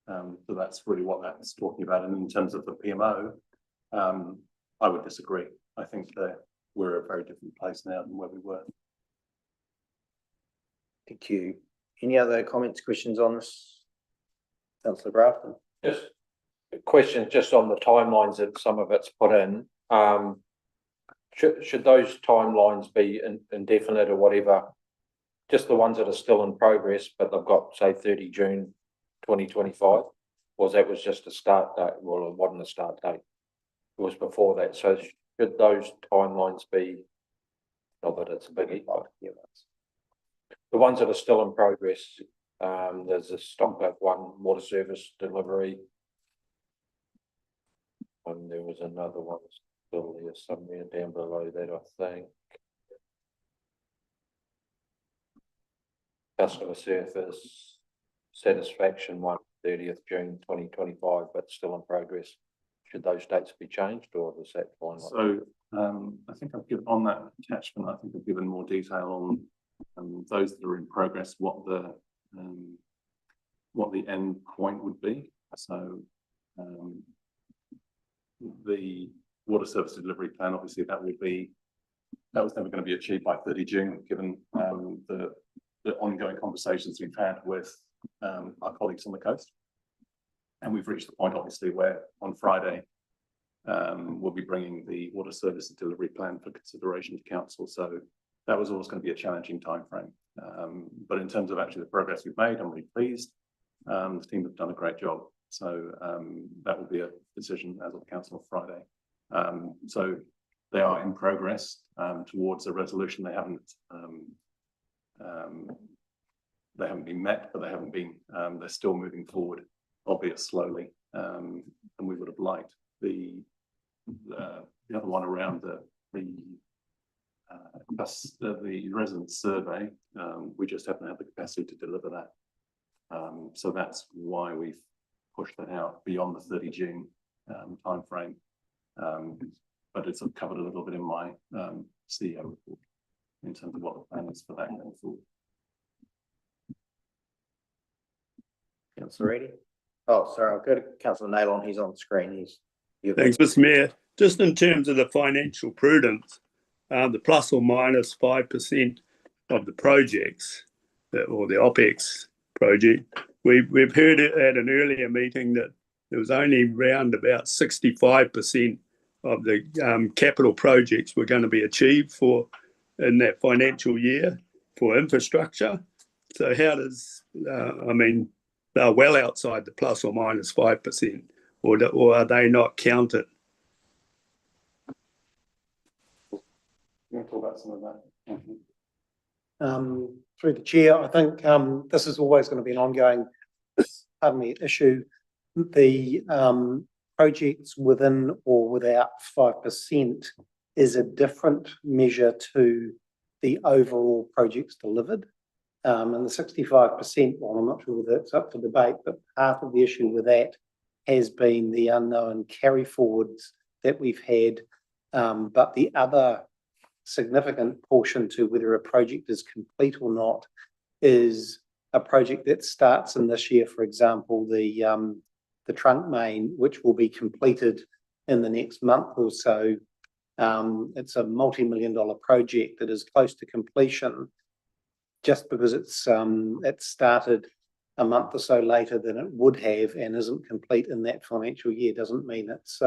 So that's really what that's talking about. And in terms of the PMO, I would disagree. I think that we're at a very different place now than where we were. Thank you. Any other comments, questions on this? Councillor Grafton? Just a question just on the timelines that some of it's put in. Should those timelines be indefinite or whatever? Just the ones that are still in progress, but they've got, say, 30 June 2025, or that was just a start date? Well, it wasn't a start date. It was before that. So should those timelines be, not that it's a biggie, but yeah, the ones that are still in progress, there's a Stockbit one, water service delivery. And there was another one still there somewhere down below that, I think. Customer service satisfaction one, 30th June 2025, but still in progress. Should those dates be changed, or is that fine? So I think I've given on that attachment, I think I've given more detail on those that are in progress, what the end point would be. So the water service delivery plan, obviously that was never going to be achieved by 30 June, given the ongoing conversations we've had with our colleagues on the coast. And we've reached the point, obviously, where on Friday we'll be bringing the water service delivery plan for consideration to council. So that was always going to be a challenging timeframe. But in terms of actually the progress we've made, I'm really pleased. The team have done a great job. So that will be a decision as of council on Friday. So they are in progress towards a resolution. They haven't been met, but they're still moving forward, albeit slowly. And we would have liked the other one around the resident survey. We just haven't had the capacity to deliver that. So that's why we've pushed that out beyond the 30 June timeframe. But it's covered a little bit in my CEO report in terms of what the plan is for that going forward. Councillor Reedy? Oh, sorry, I'll go to Councillor Naylor. He's on screen. Thanks, Mr. Mayor. Just in terms of the financial prudence, the plus or minus 5% of the projects or the OPEX project, we've heard it at an earlier meeting that there was only round about 65% of the capital projects were going to be achieved in that financial year for infrastructure. So how does, they're well outside the plus or minus 5%, or are they not counted? You want to talk about some of that? Through the chair, I think this is always going to be an ongoing issue. The projects within or without 5% is a different measure to the overall projects delivered. And the 65%, well, I'm not sure whether it's up for debate, but half of the issue with that has been the unknown carry forwards that we've had. But the other significant portion to whether a project is complete or not is a project that starts in this year, for example, the trunk main, which will be completed in the next month or so. It's a multi-million-dollar project that is close to completion. Just because it started a month or so later than it would have and isn't complete in that financial year doesn't mean it's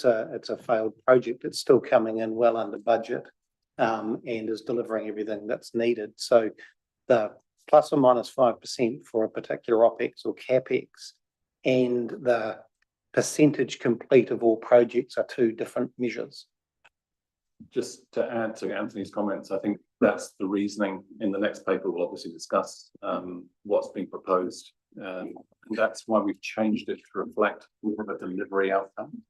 a failed project. It's still coming in well under budget and is delivering everything that's needed. So the plus or minus 5% for a particular OPEX or CAPEX and the percentage complete of all projects are two different measures. Just to add to Anthony's comments, I think that's the reasoning. In the next paper, we'll obviously discuss what's being proposed. And that's why we've changed it to reflect more of a delivery outcome.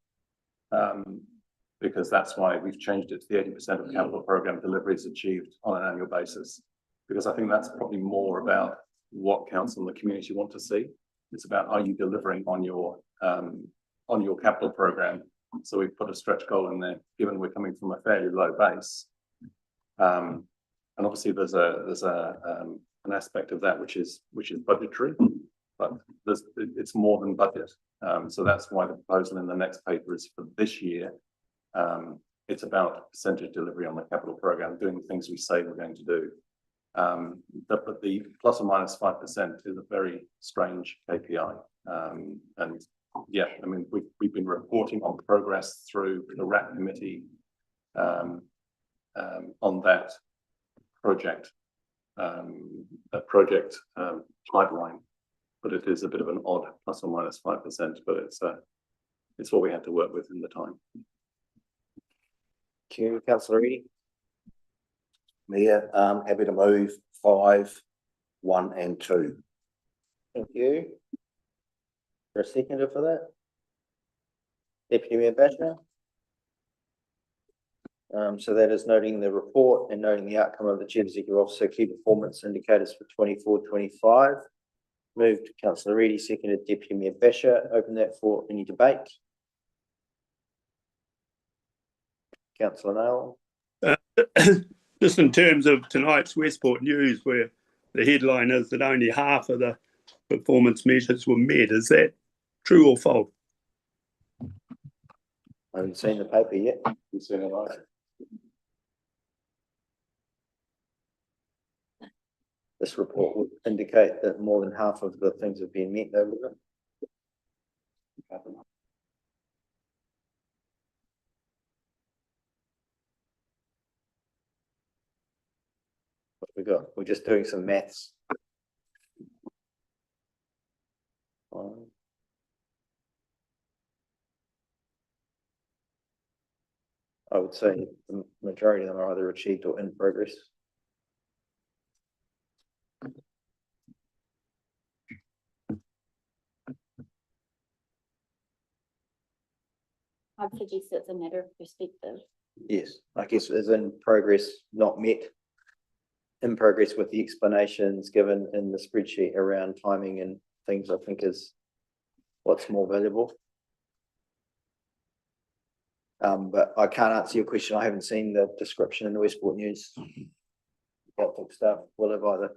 Because that's why we've changed it to the 80% of capital program deliveries achieved on an annual basis. Because I think that's probably more about what council and the community want to see. It's about, are you delivering on your capital program? So we've put a stretch goal in there, given we're coming from a fairly low base. And obviously there's an aspect of that which is budgetary, but it's more than budget. So that's why the proposal in the next paper is for this year. It's about percentage delivery on the capital program, doing the things we say we're going to do. But the plus or minus 5% is a very strange KPI. And yeah, I mean, we've been reporting on progress through the RAP committee on that project pipeline, but it is a bit of an odd plus or minus 5%, but it's what we had to work with in the time. Thank you, Councillor Reedy. Mayor, happy to move 5, 1 and 2. Thank you. For a seconder for that? Deputy Mayor Basher? So that is noting the report and noting the outcome of the Chief Executive Officer key performance indicators for 24-25. Moved Councillor Reedy, seconded Deputy Mayor Basher. Open that for any debate. Councillor Nail. Just in terms of tonight's Westport News, where the headline is that only half of the performance measures were met, is that true or false? I haven't seen the paper yet. You've seen it either. This report would indicate that more than half of the things have been met, though, would it? What we got? We're just doing some maths. I would say the majority of them are either achieved or in progress. I'd suggest it's a matter of perspective. Yes, I guess as in progress, not met. In progress with the explanations given in the spreadsheet around timing and things, I think is what's more valuable. But I can't answer your question. I haven't seen the description in the Westport News. Helpful stuff. Will have either.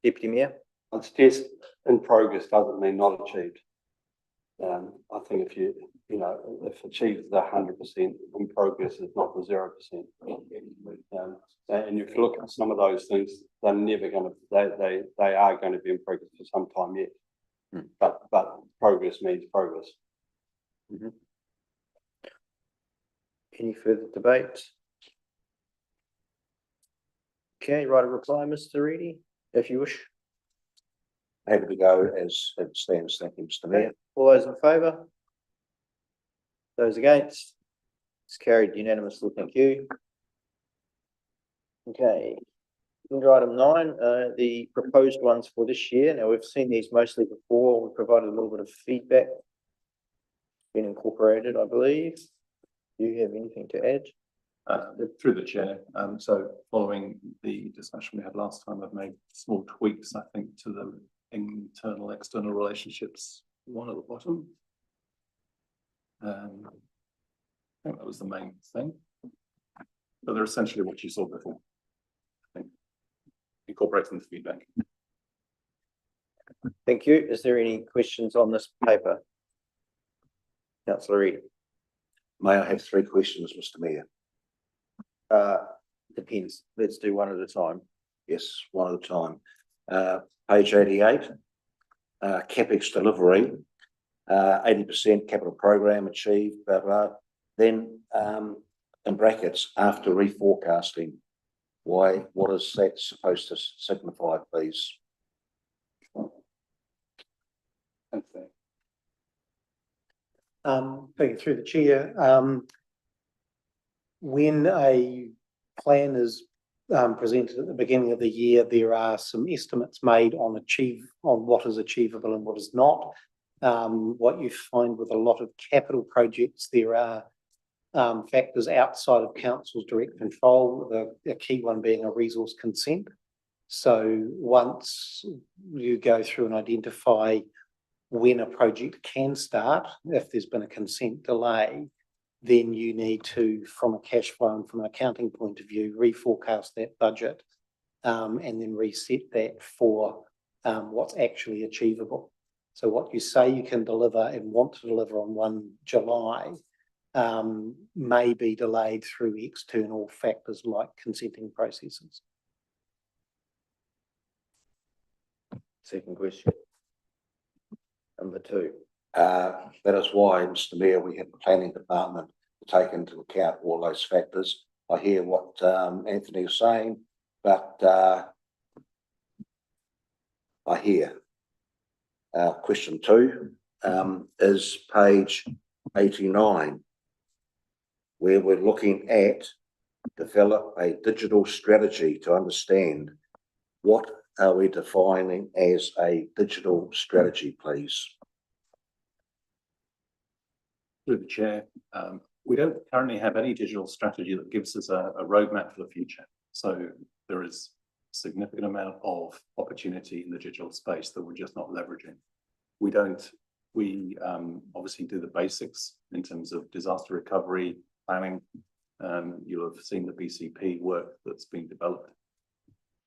Deputy Mayor? I suggest in progress doesn't mean not achieved. I think if if achieved the 100%, in progress is not the 0%. And if you look at some of those things, they're never going to, they are going to be in progress for some time yet. But progress means progress. Mm-hmm. Any further debate? Okay, write a reply, Mr. Reedy, if you wish. Happy to go as it stands. Thank you, Mr. Mayor. All those in favour? Those against? It's carried unanimously. Thank you. Okay. Under item 9, the proposed ones for this year. Now we've seen these mostly before. We provided a little bit of feedback been incorporated, I believe. Do you have anything to add? Through the chair, so following the discussion we had last time, I've made small tweaks, I think, to the internal, external relationships, one at the bottom. I think that was the main thing. But they're essentially what you saw before. I think incorporating the feedback. Thank you. Is there any questions on this paper? Councillor Reid. May I have 3 questions, Mr Mayor? Depends. Let's do one at a time. Yes, one at a time. Page 88, CapEx delivery, 80% capital program achieved, but then in brackets, after reforecasting, what is that supposed to signify, please? Okay. Thinking through the chair, when a plan is presented at the beginning of the year, there are some estimates made on what is achievable and what is not. What you find with a lot of capital projects, there are factors outside of council's direct control, the key one being a resource consent. So once you go through and identify when a project can start, if there's been a consent delay, then you need to, from a cash flow and from an accounting point of view, reforecast that budget and then reset that for what's actually achievable. So what you say you can deliver and want to deliver on 1 July may be delayed through external factors like consenting processes. Second question. Number 2. That is why, Mr Mayor, we have the planning department to take into account all those factors. I hear what Anthony is saying, but I hear. Question 2 is page 89, where we're looking at develop a digital strategy to understand what are we defining as a digital strategy, please. Through the chair, we don't currently have any digital strategy that gives us a roadmap for the future. So there is a significant amount of opportunity in the digital space that we're just not leveraging. We obviously do the basics in terms of disaster recovery planning. You'll have seen the BCP work that's been developed.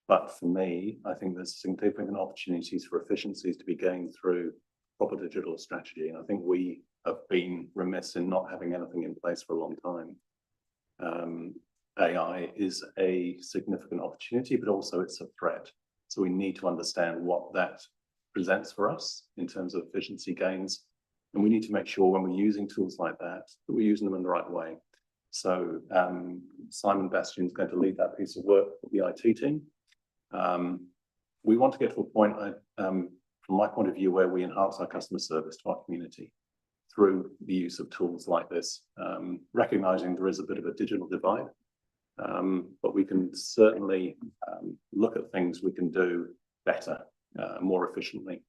But for me, I think there's significant opportunities for efficiencies to be gained through proper digital strategy. And I think we have been remiss in not having anything in place for a long time. AI is a significant opportunity, but also it's a threat. So we need to understand what that presents for us in terms of efficiency gains. And we need to make sure when we're using tools like that we're using them in the right way. So Simon Bastian's going to lead that piece of work with the IT team. We want to get to a point, from my point of view, where we enhance our customer service to our community through the use of tools like this, recognizing there is a bit of a digital divide, but we can certainly look at things we can do better, more efficiently,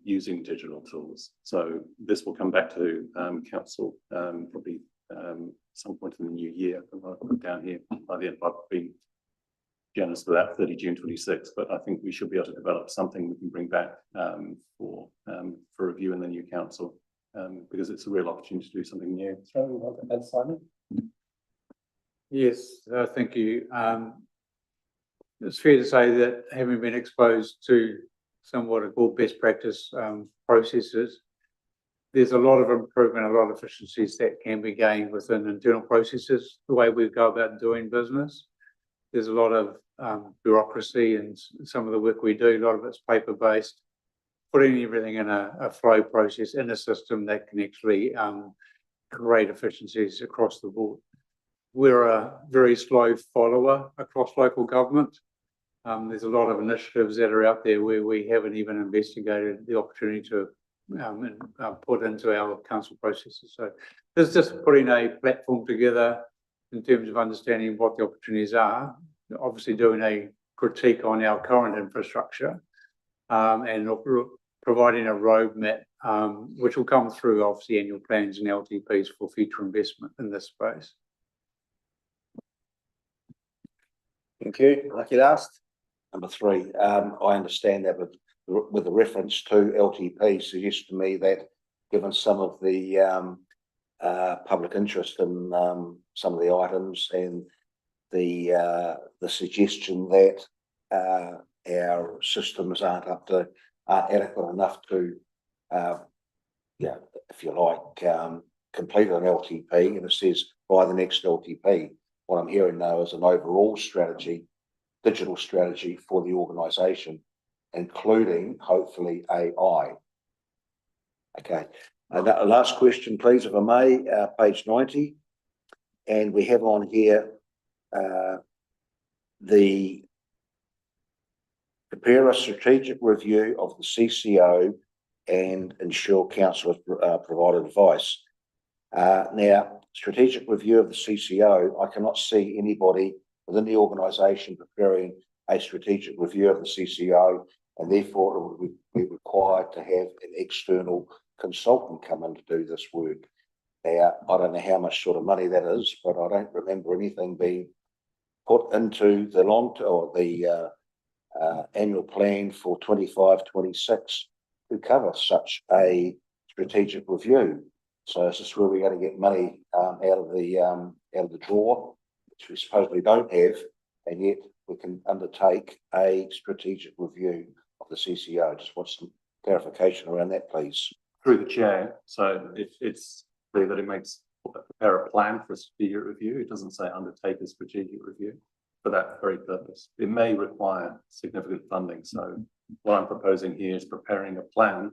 using digital tools. So this will come back to council probably some point in the new year. I'll put down here by the end. I've been generous for that, 30 June 26, but I think we should be able to develop something we can bring back for review in the new council, because it's a real opportunity to do something new. So we want to add, Simon? Yes, thank you. It's fair to say that having been exposed to somewhat of called best practice processes, there's a lot of improvement, a lot of efficiencies that can be gained within internal processes, the way we go about doing business. There's a lot of bureaucracy in some of the work we do, a lot of it's paper-based. Putting everything in a flow process in a system that can actually create efficiencies across the board. We're a very slow follower across local government. There's a lot of initiatives that are out there where we haven't even investigated the opportunity to put into our council processes. So this is just putting a platform together in terms of understanding what the opportunities are, obviously doing a critique on our current infrastructure, and providing a roadmap which will come through obviously annual plans and LTPs for future investment in this space. Thank you. Lucky last. Number three, I understand that with the reference to LTP suggests to me that given some of the public interest in some of the items and the suggestion that our systems aren't adequate enough to if you like, complete an LTP, and it says by the next LTP. What I'm hearing now is an overall strategy, digital strategy for the organisation, including hopefully AI. Okay, last question, please, if I may, page 90. And we have on here the prepare a strategic review of the CCO and ensure council has provided advice. Now, strategic review of the CCO, I cannot see anybody within the organisation preparing a strategic review of the CCO, and therefore it would be required to have an external consultant come in to do this work. Now, I don't know how much sort of money that is, but I don't remember anything being put into the annual plan for 25-26 to cover such a strategic review. So is this where we're going to get money out of the drawer, which we supposedly don't have, and yet we can undertake a strategic review of the CCO? Just want some clarification around that, please. Through the chair, so it's clear that it makes prepare a plan for a strategic review. It doesn't say undertake a strategic review for that very purpose. It may require significant funding. So what I'm proposing here is preparing a plan.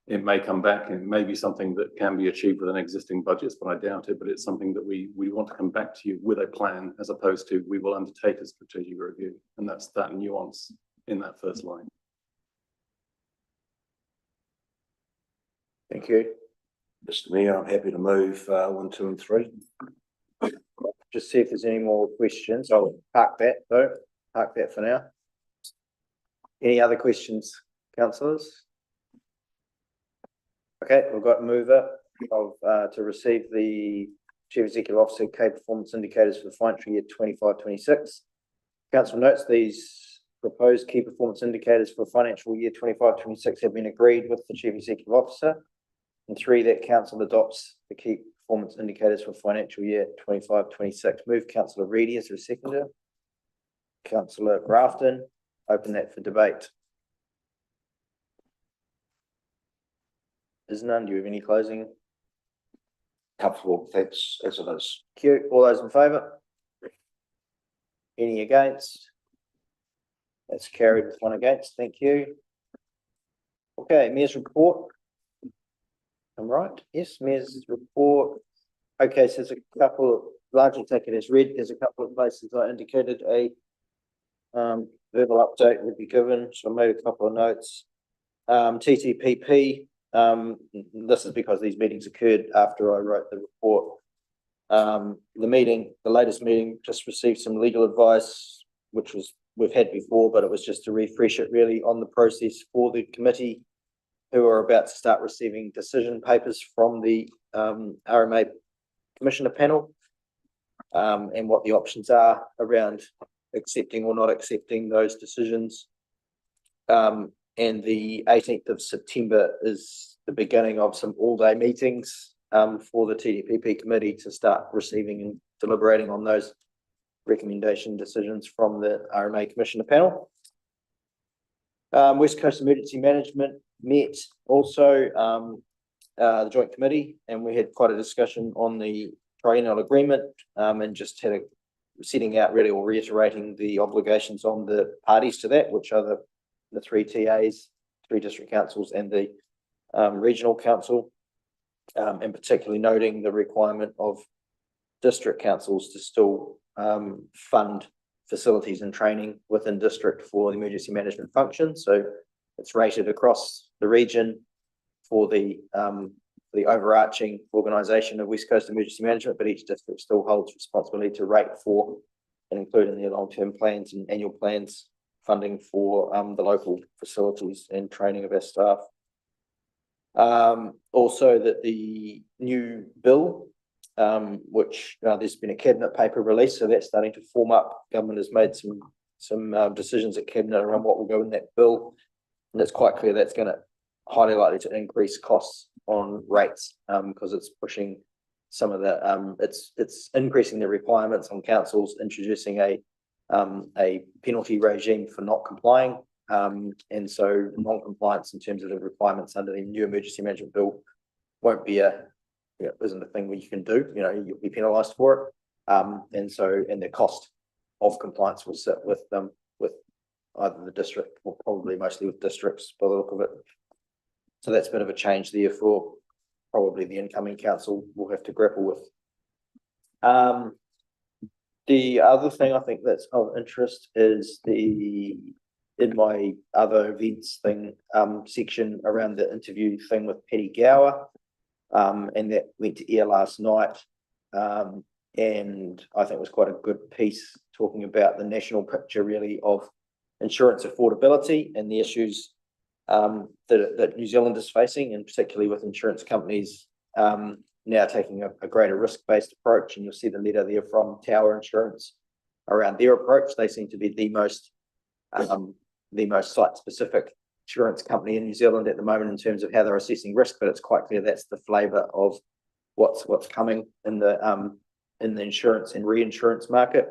It may come back and it may be something that can be achieved within existing budgets, but I doubt it. But it's something that we want to come back to you with a plan, as opposed to we will undertake a strategic review. And that's that nuance in that first line. Thank you. Mr. Mayor, I'm happy to move 1, 2 and 3. Just see if there's any more questions. I'll park that though. Park that for now. Any other questions, councillors? Okay, we've got a mover of to receive the Chief Executive Officer key performance indicators for the financial year 25-26. Council notes these proposed key performance indicators for financial year 25-26 have been agreed with the Chief Executive Officer. And 3, that council adopts the key performance indicators for financial year 25-26. Move Councillor Reedy as a seconder. Councillor Grafton, open that for debate. Is none. Do you have any closing? Comfortable, thanks, as it is. Thank you. All those in favour? Any against? That's carried with 1 against. Thank you. Okay, Mayor's report. I'm right. Yes, Mayor's report. Okay, so there's a couple, largely taken as read. There's a couple of places I indicated a verbal update would be given. So I made a couple of notes. TTPP. This is because these meetings occurred after I wrote the report. The latest meeting just received some legal advice, which we've had before, but it was just to refresh it really on the process for the committee, who are about to start receiving decision papers from the RMA Commissioner panel, and what the options are around accepting or not accepting those decisions. And the 18th of September is the beginning of some all-day meetings for the TDPP committee to start receiving and deliberating on those recommendation decisions from the RMA Commissioner panel. West Coast Emergency Management met also, the Joint Committee, and we had quite a discussion on the triennial agreement, and just had setting out really or reiterating the obligations on the parties to that, which are the 3 TAs, 3 district councils and the regional council, and particularly noting the requirement of district councils to still fund facilities and training within district for the emergency management function. So it's rated across the region for the overarching organisation of West Coast Emergency Management, but each district still holds responsibility to rate for and include in their long-term plans and annual plans funding for the local facilities and training of our staff. Also that the new bill, which there's been a cabinet paper release, so that's starting to form up. Government has made some decisions at cabinet around what will go in that bill, and it's quite clear that's going to highly likely to increase costs on rates, because it's pushing some of the it's increasing the requirements on councils, introducing a penalty regime for not complying. And so non-compliance in terms of the requirements under the new emergency management bill won't be isn't a thing where you can do, you'll be penalised for it. And the cost of compliance will sit with either the district or probably mostly with districts by the look of it. So that's a bit of a change there for probably the incoming council will have to grapple with. The other thing I think that's of interest is in my other events thing, section around the interview thing with Petty Gower, and that went to air last night. And I think it was quite a good piece talking about the national picture really of insurance affordability and the issues that New Zealand is facing, and particularly with insurance companies now taking a greater risk-based approach. And you'll see the letter there from Tower Insurance around their approach. They seem to be the most site-specific insurance company in New Zealand at the moment in terms of how they're assessing risk, but it's quite clear that's the flavour of what's coming in the insurance and reinsurance market.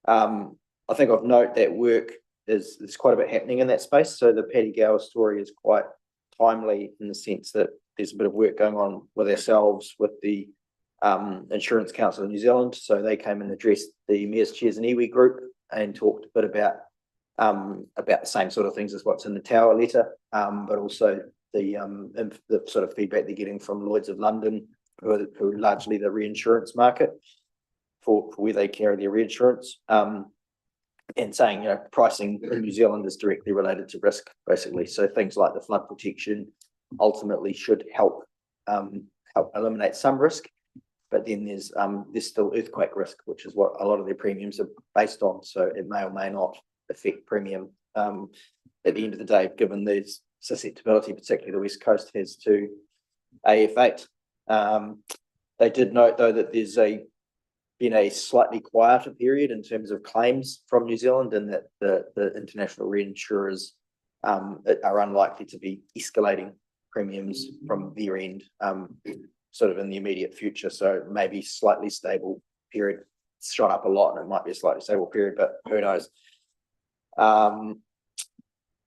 I think of note that work there's quite a bit happening in that space. So the Paddy Gower story is quite timely in the sense that there's a bit of work going on with ourselves, with the Insurance Council of New Zealand. So they came and addressed the Mayors, Chairs and Iwi group and talked a bit about the same sort of things as what's in the Tower letter, but also the sort of feedback they're getting from Lloyd's of London, who are largely the reinsurance market for where they carry their reinsurance. And saying, pricing in New Zealand is directly related to risk, basically. So things like the flood protection ultimately should help eliminate some risk, but then there's still earthquake risk, which is what a lot of their premiums are based on. So it may or may not affect premium at the end of the day, given the susceptibility, particularly the West Coast has to AF8. They did note though that there's been a slightly quieter period in terms of claims from New Zealand, and that the international reinsurers are unlikely to be escalating premiums from their end sort of in the immediate future. So maybe slightly stable period. It's shot up a lot and it might be a slightly stable period, but who knows.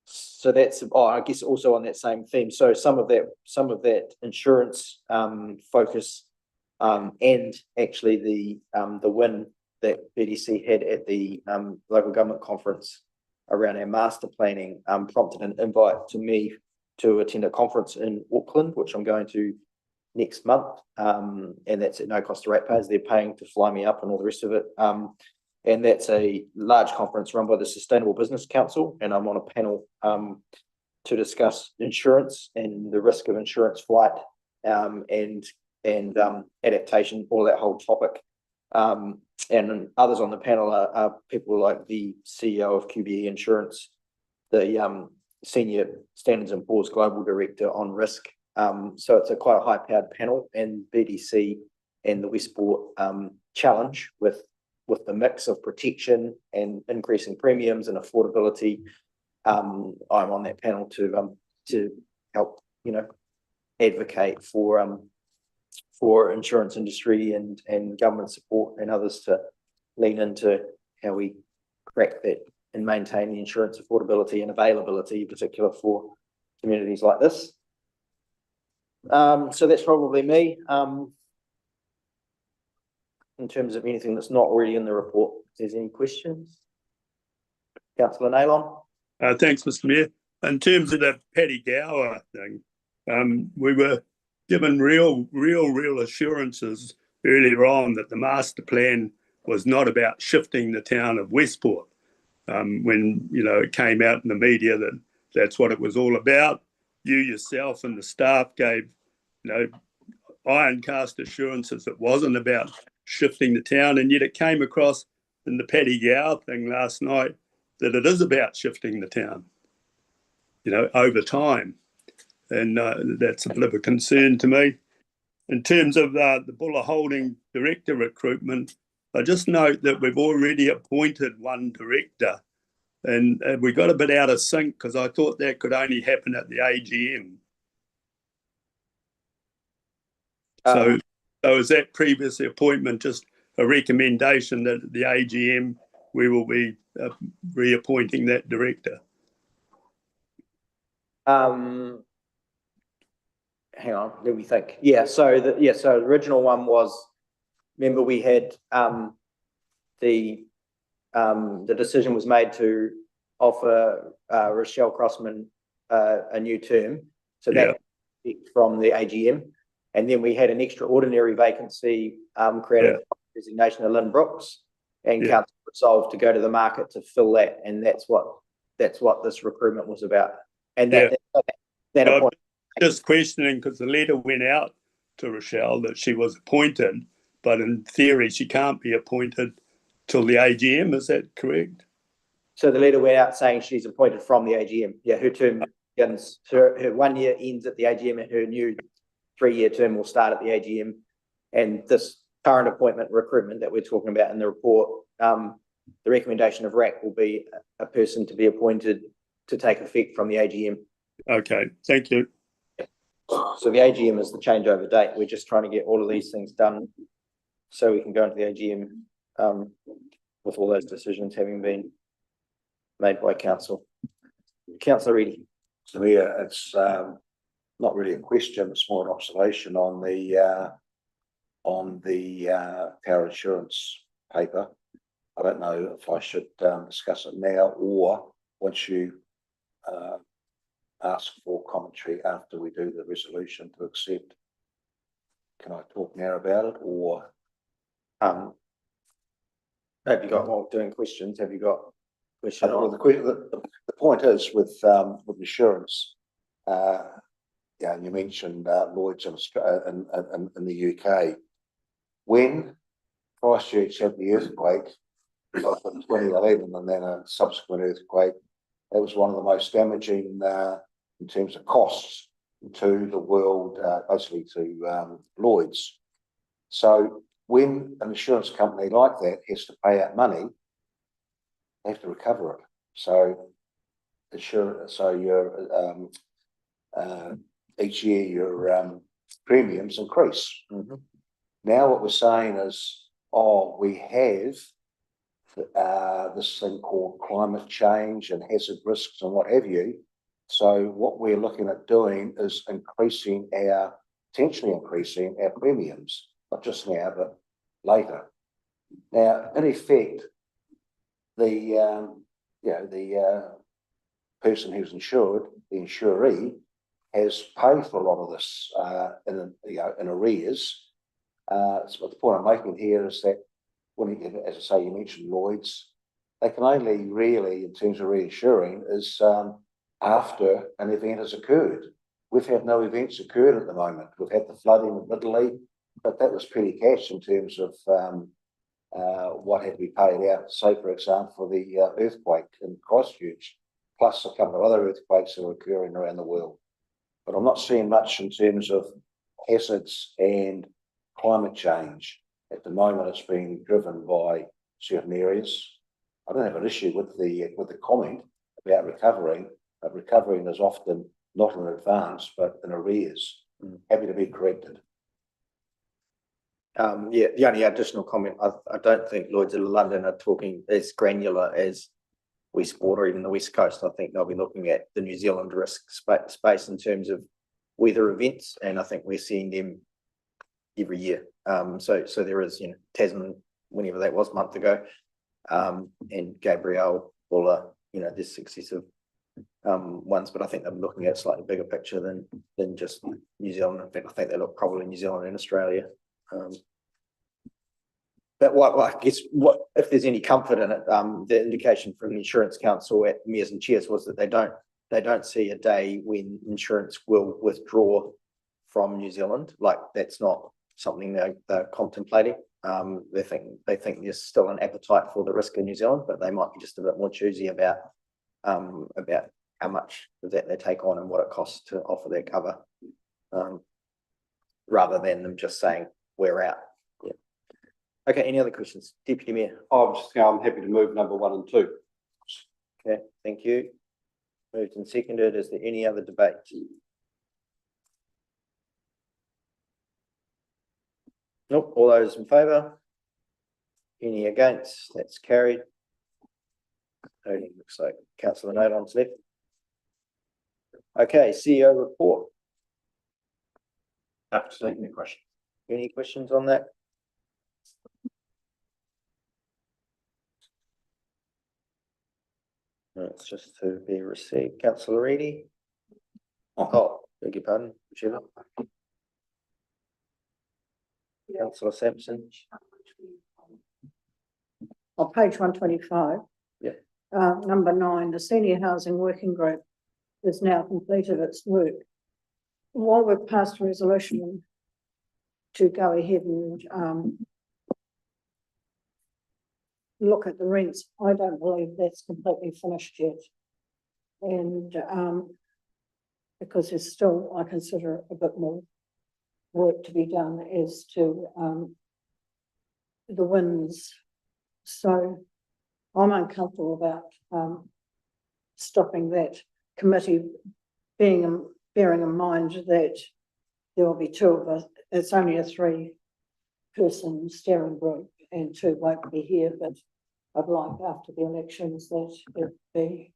So that's I guess also on that same theme. So some of that insurance focus and actually the win that BDC had at the local government conference around our master planning prompted an invite to me to attend a conference in Auckland, which I'm going to next month, and that's at no cost to ratepayers. They're paying to fly me up and all the rest of it. And that's a large conference run by the Sustainable Business Council, and I'm on a panel to discuss insurance and the risk of insurance flight and adaptation, all that whole topic. And others on the panel are people like the CEO of QBE Insurance, the Senior Standards & Poor's Global Director on Risk. So it's quite a high-powered panel, and BDC and the Westport challenge with the mix of protection and increasing premiums and affordability. I'm on that panel to help, advocate for insurance industry and government support and others to lean into how we crack that and maintain the insurance affordability and availability, in particular for communities like this. So that's probably me. In terms of anything that's not already in the report, if there's any questions. Councillor Naylon. Thanks, Mr. Mayor. In terms of the Paddy Gower thing, we were given real assurances earlier on that the master plan was not about shifting the town of Westport. When it came out in the media that that's what it was all about, you yourself and the staff gave iron cast assurances it wasn't about shifting the town, and yet it came across in the Paddy Gower thing last night that it is about shifting the town, over time. And that's a bit of a concern to me. In terms of the Buller Holding director recruitment, I just note that we've already appointed one director, and we got a bit out of sync because I thought that could only happen at the AGM. So is that previous appointment just a recommendation that at the AGM we will be reappointing that director? Hang on, let me think. Yeah, so the original one was, remember we had the decision was made to offer Rochelle Crossman a new term. So that from the AGM. And then we had an extraordinary vacancy created by resignation of Lynn Brooks, and council resolved to go to the market to fill that. And that's what this recruitment was about. And that appointment. Just questioning because the letter went out to Rochelle that she was appointed, but in theory she can't be appointed till the AGM. Is that correct? So the letter went out saying she's appointed from the AGM. Yeah, her term ends, her 1 year ends at the AGM, and her new 3-year term will start at the AGM. And this current appointment recruitment that we're talking about in the report, the recommendation of RAC will be a person to be appointed to take effect from the AGM. Okay, thank you. So the AGM is the changeover date. We're just trying to get all of these things done so we can go into the AGM with all those decisions having been made by council. Councillor Reedy. So yeah, it's not really a question, it's more an observation on the power insurance paper. I don't know if I should discuss it now or once you ask for commentary after we do the resolution to accept. Can I talk now about it, or have you got, while doing questions, have you got questions? well, the point is with insurance, yeah, you mentioned Lloyd's in Australia and in the UK. When Christchurch had the earthquake in 2011 and then a subsequent earthquake, that was one of the most damaging in terms of costs to the world, basically to Lloyd's. So when an insurance company like that has to pay out money, they have to recover it. So each year your premiums increase. Mm-hmm. Now what we're saying is, we have this thing called climate change and hazard risks and what have you. So what we're looking at doing is potentially increasing our premiums, not just now, but later. Now, in effect, the person who's insured, the insuree, has paid for a lot of this in arrears. So the point I'm making here is that as I say, you mentioned Lloyd's, they can only really, in terms of reinsuring, is after an event has occurred. We've had no events occurred at the moment. We've had the flooding admittedly, but that was petty cash in terms of what had to be paid out. Say, for example, the earthquake in Christchurch, plus a couple of other earthquakes that are occurring around the world. But I'm not seeing much in terms of hazards and climate change. At the moment, it's being driven by certain areas. I don't have an issue with the comment about recovering, but recovering is often not in advance, but in arrears. Happy to be corrected. Yeah, the only additional comment, I don't think Lloyd's of London are talking as granular as Westport or even the West Coast. I think they'll be looking at the New Zealand risk space in terms of weather events, and I think we're seeing them every year. So there is, Tasman, whenever that was, a month ago, and Gabrielle, Buller, there's successive ones, but I think they're looking at a slightly bigger picture than just New Zealand. In fact, I think they look probably New Zealand and Australia. But what if there's any comfort in it, the indication from the Insurance Council at Mayors and Chairs was that they don't see a day when insurance will withdraw from New Zealand. Like, that's not something they're contemplating. They think there's still an appetite for the risk in New Zealand, but they might be just a bit more choosy about how much of that they take on and what it costs to offer their cover. Rather than them just saying, we're out. Yeah. Okay, any other questions? Deputy Mayor. I'm happy to move number 1 and 2. Okay, thank you. Moved and seconded. Is there any other debate? Nope, all those in favour? Any against? That's carried. Voting looks like councillor Nolan's left. Okay, CEO report. Happy to take any question. Any questions on that? No, it's just to be received. Councillor Reedy. Oh, beg your pardon, whichever. Councillor Sampson. On page 125. Yeah. Number 9, the Senior Housing Working Group has now completed its work. While we've passed a resolution to go ahead and look at the rents, I don't believe that's completely finished yet. And because there's still, I consider, a bit more work to be done as to the wins. So I'm uncomfortable about stopping that committee, bearing in mind that there will be 2 of us. It's only a 3-person steering group and 2 won't be here, but I'd like after the elections that it be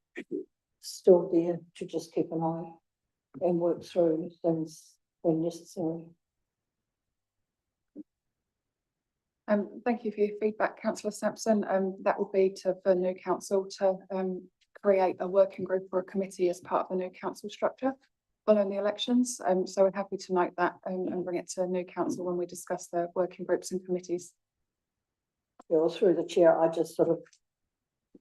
still there to just keep an eye and work through things when necessary. Thank you for your feedback, councillor Sampson. That would be for new council to create a working group or a committee as part of the new council structure following the elections. So we're happy to note that and bring it to new council when we discuss the working groups and committees. Yeah, well, through the chair, I just sort of,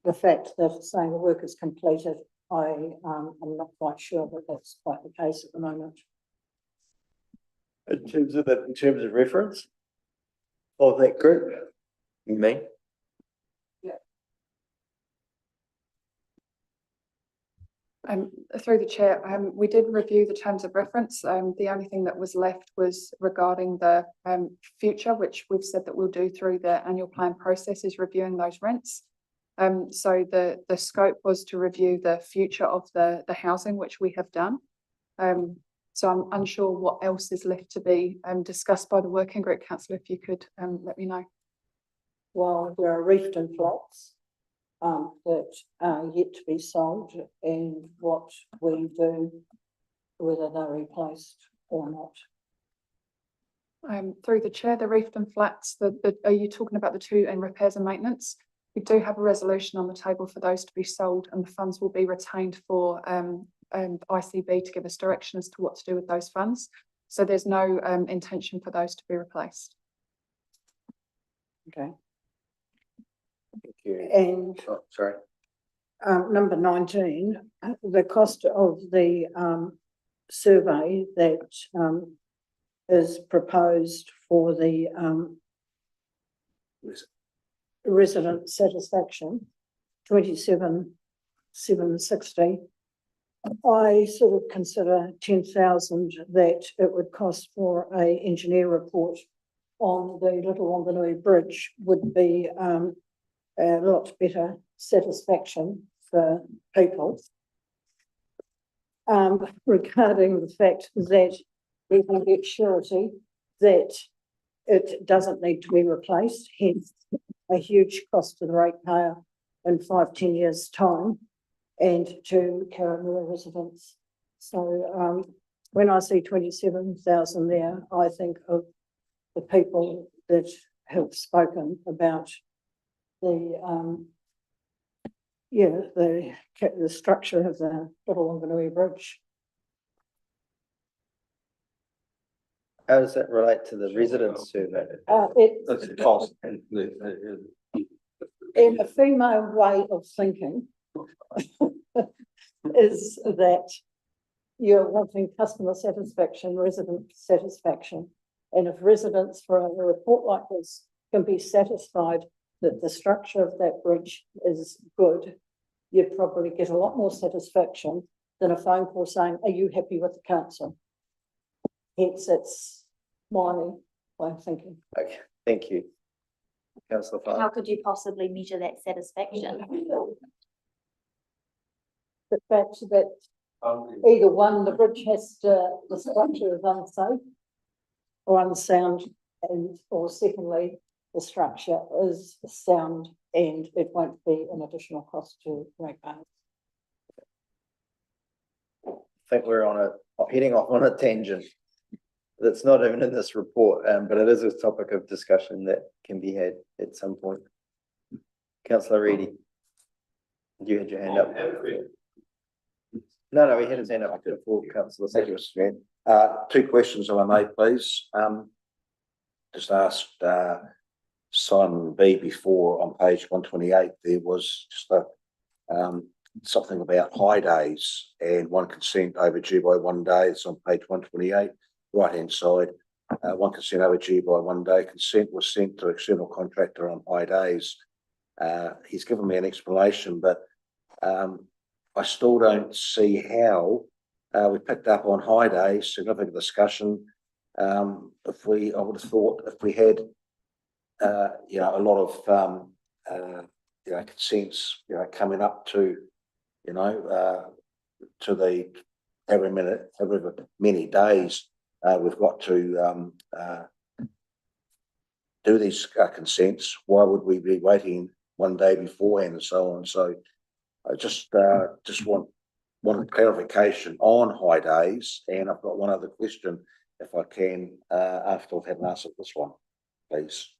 the fact that saying the work is completed, I'm not quite sure that that's quite the case at the moment. In terms of reference of that group, you mean? Through the chair, we did review the terms of reference. The only thing that was left was regarding the future, which we've said that we'll do through the annual plan process, is reviewing those rents. So the scope was to review the future of the housing, which we have done. So I'm unsure what else is left to be discussed by the working group. Councillor, if you could let me know. Well, there are Reefton flats that are yet to be sold, and what we do, whether they're replaced or not. Through the chair, the Reefton flats, are you talking about the 2 in repairs and maintenance? We do have a resolution on the table for those to be sold, and the funds will be retained for ICB to give us direction as to what to do with those funds. So there's no intention for those to be replaced. Okay. Thank you. And sorry. Number 19, the cost of the survey that is proposed for the resident satisfaction, 27,760. I sort of consider 10,000 that it would cost for a engineer report on the Little Wanganui Bridge would be a lot better satisfaction for people. Regarding the fact that we can get surety that it doesn't need to be replaced, hence a huge cost to the ratepayer in 5-10 years' time, and to Karangaroo residents. So when I see 27,000 there, I think of the people that have spoken about the structure of the Little Wanganui Bridge. How does that relate to the residents survey? That's a cost. In a female way of thinking, is that you're wanting customer satisfaction, resident satisfaction. And if residents for a report like this can be satisfied that the structure of that bridge is good you'd probably get a lot more satisfaction than a phone call saying, are you happy with the council? Hence, it's my way of thinking. Okay, thank you. Councillor How Farr. could you possibly measure that satisfaction? The fact that either one, the bridge has to, the structure is unsafe or unsound, and or secondly, the structure is sound and it won't be an additional cost to ratepayers. I think we're heading off on a tangent. That's not even in this report, but it is a topic of discussion that can be had at some point. Councillor Reedy. You had your hand up. No, he had his hand up before, Councillor. Thank you, Mr. Chair. Two questions, if I may, please. Just asked Simon B before on page 128, there was just something about high days and one consent overdue by 1 day. It's on page 128, right-hand side. One consent overdue by 1 day. Consent was sent to external contractor on high days. He's given me an explanation, but I still don't see how we picked up on high days, significant discussion. I would have thought if we had, a lot of, consents, coming up to, to the every many days, we've got to do these consents. Why would we be waiting 1 day beforehand and so on? So I just want clarification on high days, and I've got one other question, if I can, after I've had an answer to this one, please.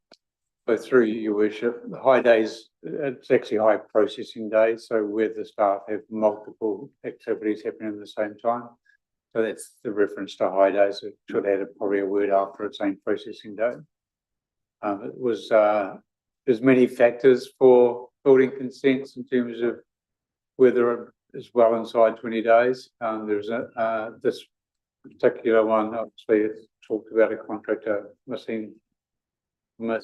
So through your worship, the high days, it's actually high processing days, so where the staff have multiple activities happening at the same time. So that's the reference to high days. It should add probably a word after it's saying processing day. There's many factors for building consents in terms of whether it is well inside 20 days. There's this particular one, obviously, it's talked about a contractor missing that,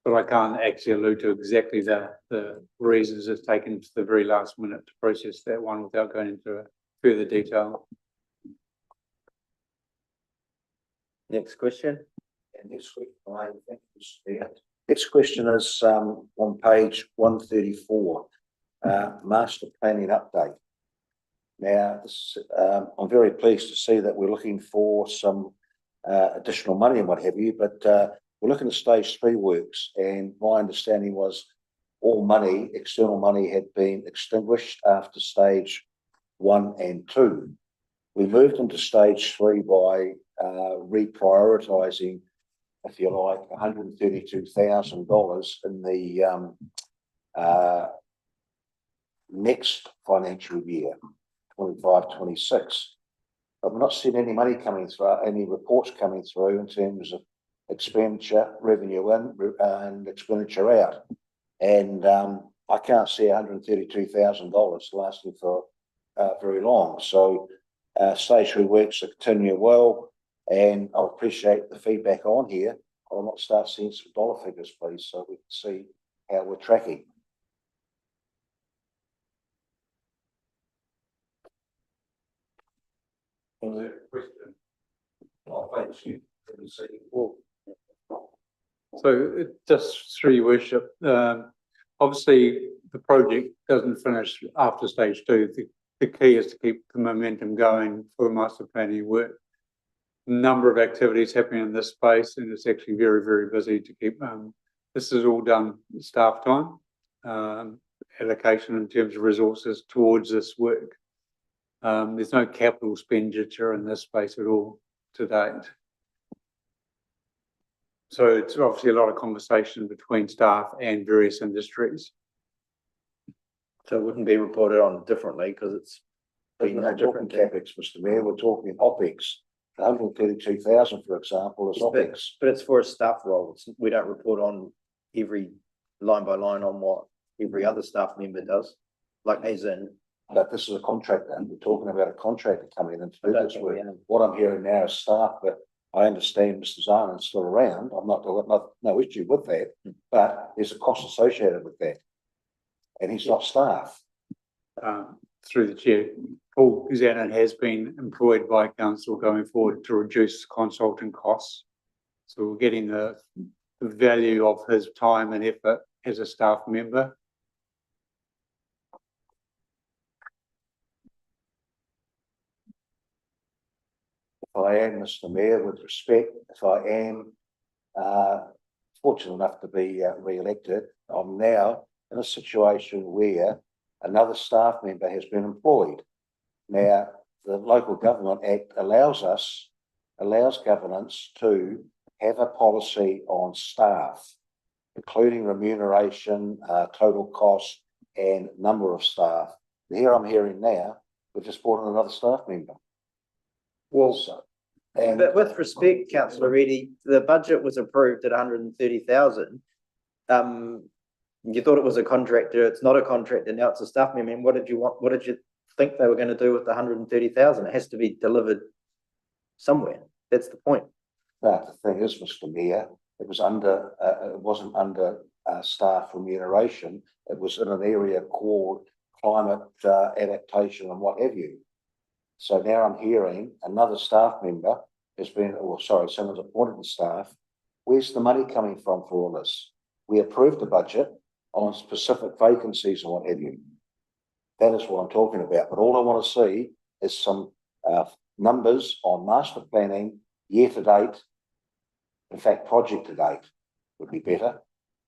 but I can't actually allude to exactly the reasons it's taken to the very last minute to process that one without going into further detail. Next question. And next question is on page 134, master planning update. Now, I'm very pleased to see that we're looking for some additional money and what have you, but we're looking at stage 3 works, and my understanding was all money, external money, had been extinguished after stage 1 and 2. We moved into stage 3 by reprioritising, if you like, $132,000 in the next financial year, 25-26. But we're not seeing any money coming through, any reports coming through in terms of expenditure, revenue in and expenditure out. And I can't see $132,000 lasting for very long. So stage 3 works are continuing well, and I appreciate the feedback on here. I'll not start seeing some dollar figures, please, so we can see how we're tracking. So just through your worship, obviously the project doesn't finish after stage 2. The key is to keep the momentum going for master planning work. Number of activities happening in this space, and it's actually very, very busy to keep. This is all done staff time, allocation in terms of resources towards this work. There's no capital expenditure in this space at all to date. So it's obviously a lot of conversation between staff and various industries. So it wouldn't be reported on differently because it's been no different CapEx, Mr. Mayor. We're talking OpEx. 132,000, for example, is OpEx. But it's for a staff role. We don't report on every line by line on what every other staff member does, like as in. But this is a contractor, and we're talking about a contractor coming in to do this work. What I'm hearing now is staff, but I understand Mr. Zarnen's still around. I'm not, I've got no issue with that, but there's a cost associated with that. And he's not staff. Through the chair, Paul Zanin has been employed by council going forward to reduce consulting costs. So we're getting the value of his time and effort as a staff member. If I am, Mr. Mayor, with respect, if I am fortunate enough to be re-elected, I'm now in a situation where another staff member has been employed. Now, the Local Government Act allows governance to have a policy on staff, including remuneration, total cost, and number of staff. And here I'm hearing now, we've just brought in another staff member. Well, So, but with respect, councillor Reddy, the budget was approved at 130,000. You thought it was a contractor, it's not a contractor, now it's a staff member. And what did you want, what did you think they were going to do with the 130,000? It has to be delivered somewhere. That's the point. but the thing is, Mr. Mayor, it was under, it wasn't under staff remuneration. It was in an area called climate adaptation and what have you. So now I'm hearing another staff member has been, or sorry, someone's appointed the staff. Where's the money coming from for all this? We approved the budget on specific vacancies and what have you. That is what I'm talking about. But all I want to see is some numbers on master planning year to date. In fact, project to date would be better,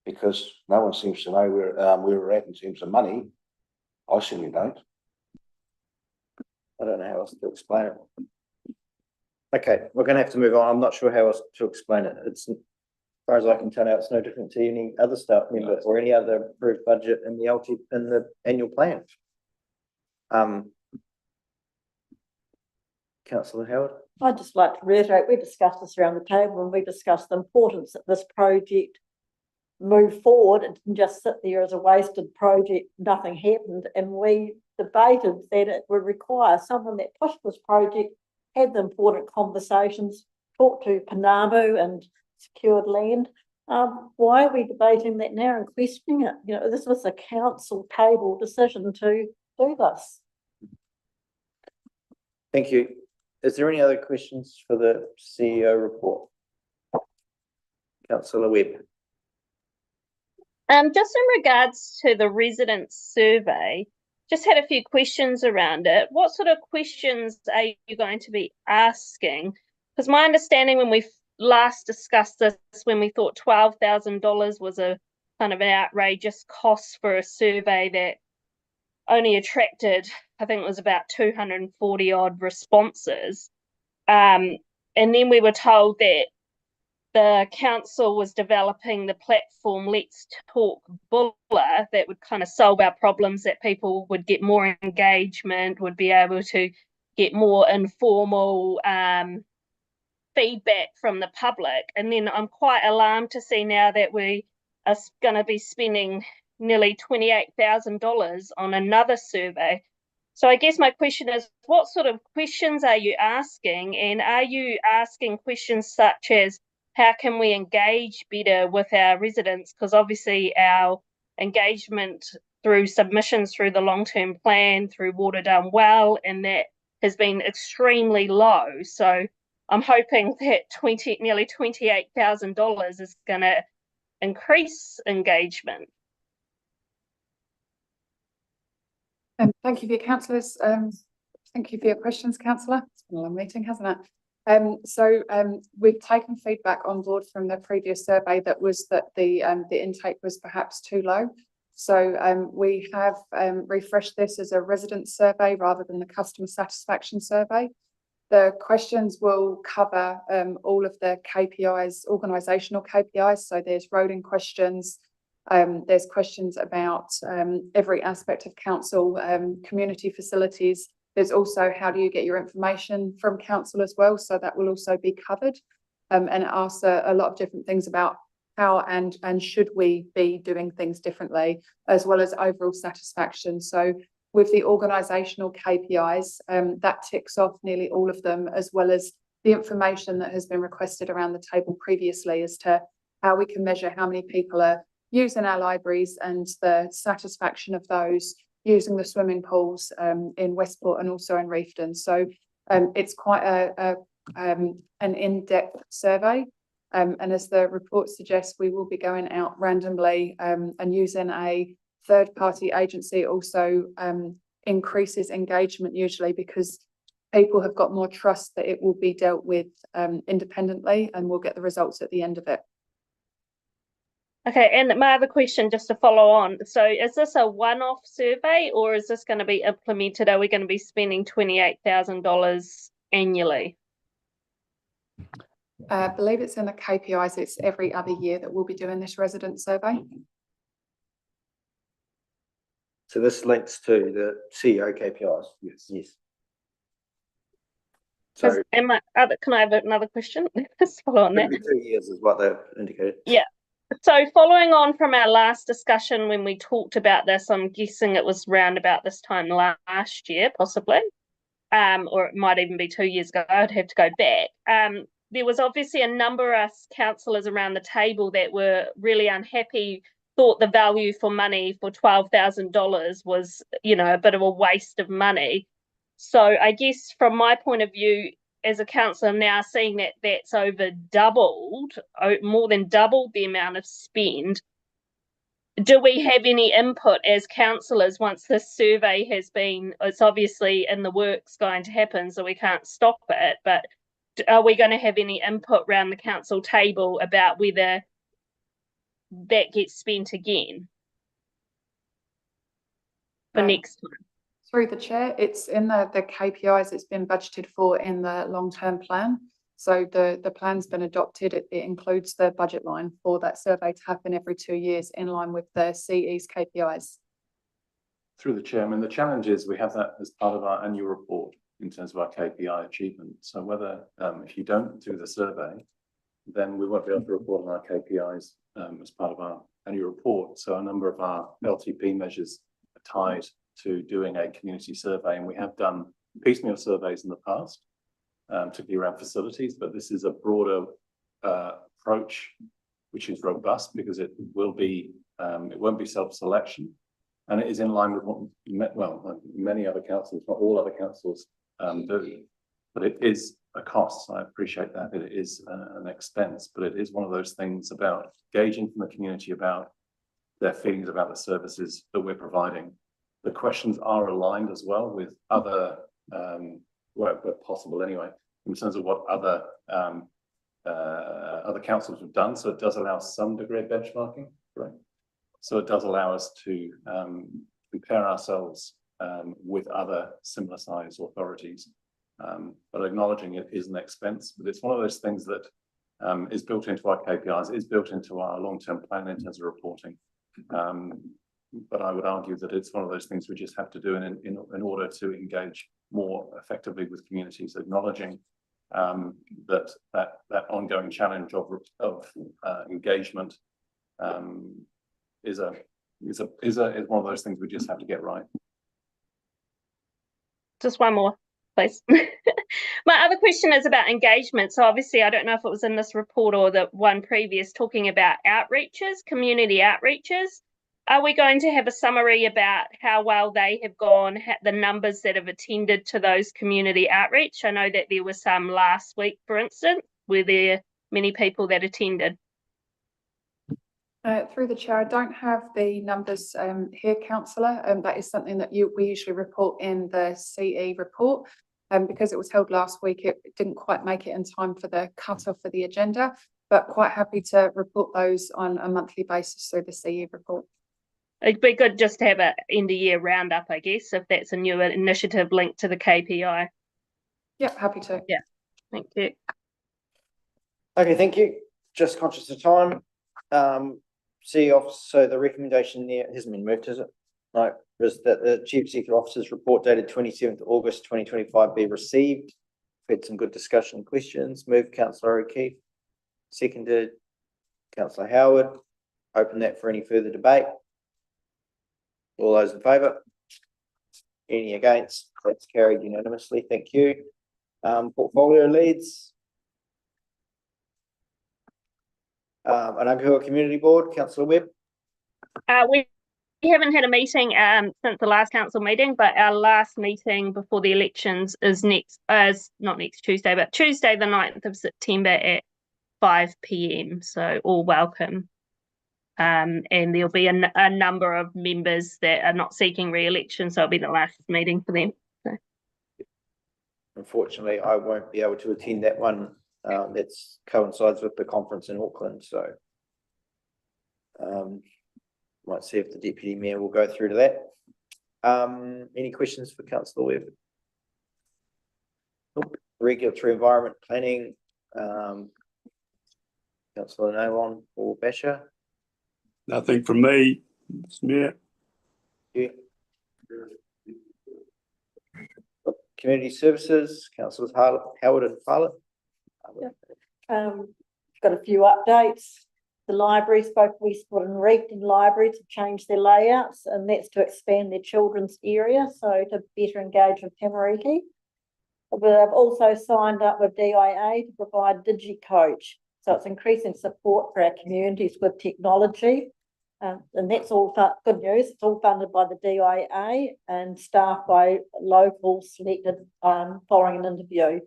because no one seems to know where we're at in terms of money. I certainly don't. I don't know how else to explain it. Okay, we're going to have to move on. I'm not sure how else to explain it. It's, as far as I can tell now, it's no different to any other staff member or any other approved budget in the in the annual plan. Councillor Howard. I'd just like to reiterate, we discussed this around the table and we discussed the importance that this project move forward. It didn't just sit there as a wasted project, nothing happened. And we debated that it would require someone that pushed this project, had the important conversations, talked to Panamu and secured land. Why are we debating that now and questioning it? You know, this was a council table decision to do this. Thank you. Is there any other questions for the CEO report? Councillor Webb. Just in regards to the residents survey, just had a few questions around it. What sort of questions are you going to be asking? Because my understanding when we last discussed this, when we thought $12,000 was a kind of an outrageous cost for a survey that only attracted, I think it was about 240 odd responses. And then we were told that the council was developing the platform Let's Talk Buller that would kind of solve our problems, that people would get more engagement, would be able to get more informal feedback from the public. And then I'm quite alarmed to see now that we are going to be spending nearly $28,000 on another survey. So I guess my question is, what sort of questions are you asking? And are you asking questions such as, how can we engage better with our residents? Because obviously our engagement through submissions through the long-term plan, through Water Done Well, and that has been extremely low. So I'm hoping that nearly $28,000 is going to increase engagement. Thank you for your councillors. Thank you for your questions, councillor. It's been a long meeting, hasn't it? We've taken feedback on board from the previous survey that was that the intake was perhaps too low. So we have refreshed this as a resident survey rather than the customer satisfaction survey. The questions will cover all of the KPIs, organisational KPIs. So there's roading questions. There's questions about every aspect of council, community facilities. There's also, how do you get your information from council as well? So that will also be covered, and it asks a lot of different things about how and should we be doing things differently, as well as overall satisfaction. So with the organisational KPIs, that ticks off nearly all of them, as well as the information that has been requested around the table previously as to how we can measure how many people are using our libraries and the satisfaction of those using the swimming pools in Westport and also in Reefton. So it's quite an in-depth survey. And as the report suggests, we will be going out randomly and using a third-party agency also increases engagement usually because people have got more trust that it will be dealt with independently and we'll get the results at the end of it. Okay, and my other question, just to follow on, so is this a one-off survey or is this going to be implemented? Are we going to be spending $28,000 annually? I believe it's in the KPIs. It's every other year that we'll be doing this resident survey. So this links to the CEO KPIs. Yes. Yes. So Can I have another question? Just follow on that. every 2 years is what they've indicated. Yeah. So following on from our last discussion when we talked about this, I'm guessing it was round about this time last year, possibly, or it might even be 2 years ago. I'd have to go back. There was obviously a number of us councillors around the table that were really unhappy, thought the value for money for $12,000 was, you know, a bit of a waste of money. So I guess from my point of view, as a councillor now seeing that that's over doubled, more than doubled the amount of spend, do we have any input as councillors once this survey has been, it's obviously in the works going to happen, so we can't stop it, but are we going to have any input around the council table about whether that gets spent again for next time? Through the chair, it's in the KPIs, it's been budgeted for in the long-term plan. So the plan's been adopted. It includes the budget line for that survey to happen every 2 years in line with the CE's KPIs. Through the chairman, the challenge is we have that as part of our annual report in terms of our KPI achievement. So whether if you don't do the survey, then we won't be able to report on our KPIs as part of our annual report. So a number of our LTP measures are tied to doing a community survey, and we have done piecemeal surveys in the past, particularly around facilities, but this is a broader approach which is robust because it won't be self-selection, and it is in line with what many other councils, not all other councils, do. But it is a cost. I appreciate that it is an expense, but it is one of those things about gauging from the community about their feelings about the services that we're providing. The questions are aligned as well with other, where possible anyway, in terms of what other councils have done. So it does allow some degree of benchmarking, right? So it does allow us to compare ourselves with other similar size authorities. But acknowledging it is an expense, but it's one of those things that is built into our KPIs, is built into our long-term plan in terms of reporting. But I would argue that it's one of those things we just have to do in order to engage more effectively with communities, acknowledging that ongoing challenge of engagement is one of those things we just have to get right. Just one more, please. My other question is about engagement. So obviously, I don't know if it was in this report or the one previous talking about outreaches, community outreaches. Are we going to have a summary about how well they have gone, the numbers that have attended to those community outreach? I know that there were some last week, for instance. Were there many people that attended? Through the chair, I don't have the numbers here, councillor. That is something that we usually report in the CE report. Because it was held last week, it didn't quite make it in time for the cut-off for the agenda, but quite happy to report those on a monthly basis through the CE report. It'd be good just to have an end-of-year roundup, I guess, if that's a new initiative linked to the KPI. Yep, happy to. Yeah, thank you. Okay, thank you. Just conscious of time. CE officer, so the recommendation there hasn't been moved, has it? No, is that the Chief Executive Officer's report dated 27th August 2025 be received. We've had some good discussion and questions. Moved Councillor O'Keefe, seconded Councillor Howard. Open that for any further debate. All those in favour? Any against? That's carried unanimously. Thank you. Portfolio leads. Anangahua Community Board, Councillor Webb. We haven't had a meeting since the last council meeting, but our last meeting before the elections is not next Tuesday, but Tuesday the 9th of September at 5 p.m. So all welcome. And there'll be a number of members that are not seeking re-election, so it'll be the last meeting for them. So. Unfortunately, I won't be able to attend that one. That's coincides with the conference in Auckland, so might see if the deputy mayor will go through to that. Any questions for Councillor Webb? Nope. Regulatory environment planning. Councillor Nalon or Basher. Nothing from me, Mr. Mayor. Yeah. Community services, Councillors Howard and Farlett. Got a few updates. The libraries, both Westwood and Reefton libraries have changed their layouts, and that's to expand their children's area, so to better engage with Tamariki. But I've also signed up with DIA to provide DigiCoach, so it's increasing support for our communities with technology. And that's all good news. It's all funded by the DIA and staffed by local selected following an interview.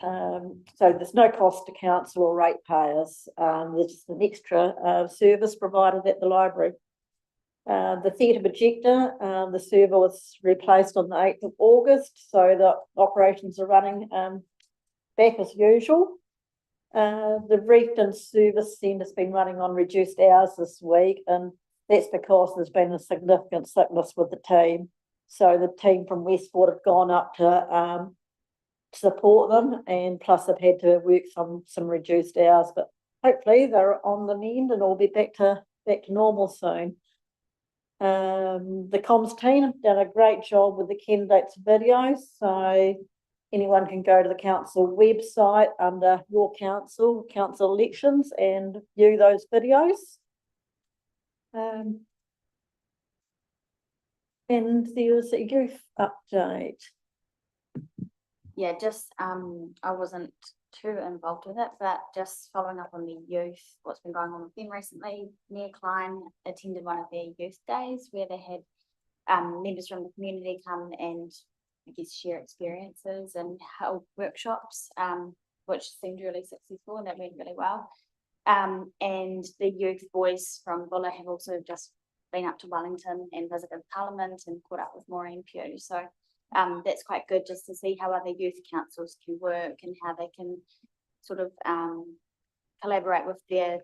So there's no cost to council or ratepayers. There's just an extra service provided at the library. The theatre projector, the server was replaced on the 8th of August, so the operations are running back as usual. The Reefton Service Centre's been running on reduced hours this week, and that's because there's been a significant sickness with the team. So the team from Westwood have gone up to support them, and plus they've had to work some reduced hours, but hopefully they're on the mend and all be back to normal soon. The comms team have done a great job with the candidates' videos, so anyone can go to the council website under your council elections, and view those videos. And there's a youth update. Yeah, just I wasn't too involved with it, but just following up on the youth, what's been going on with them recently. Near Klein attended one of their youth days where they had members from the community come and I guess share experiences and held workshops, which seemed really successful and that went really well. And the youth boys from Bulla have also just been up to Wellington and visited Parliament and caught up with Maureen Pugh. So that's quite good just to see how other youth councils can work and how they can sort of collaborate with their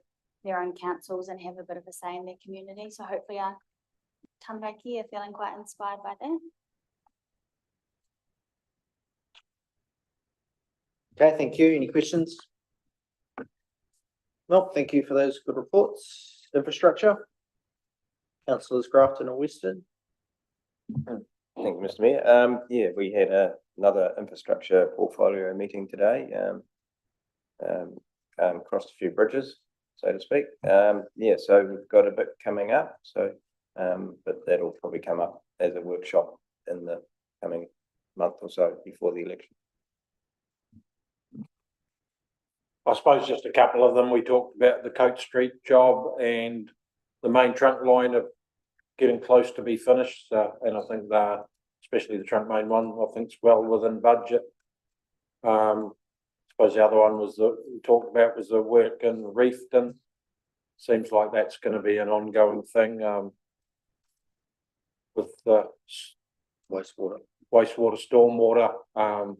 own councils and have a bit of a say in their community. So hopefully our Tamaki are feeling quite inspired by that. Okay, thank you. Any questions? No, thank you for those good reports. Infrastructure. Councillors Grafton or Weston. Thank you, Mr. Mayor. Yeah, we had another infrastructure portfolio meeting today. Crossed a few bridges, so to speak. Yeah, so we've got a bit coming up. So, but that'll probably come up as a workshop in the coming month or so before the election. I suppose just a couple of them. We talked about the Coates Street job and the main trunk line of getting close to be finished. And I think that, especially the trunk main one, I think it's well within budget. I suppose the other one was we talked about was the work in Reefton. Seems like that's going to be an ongoing thing with the wastewater, stormwater.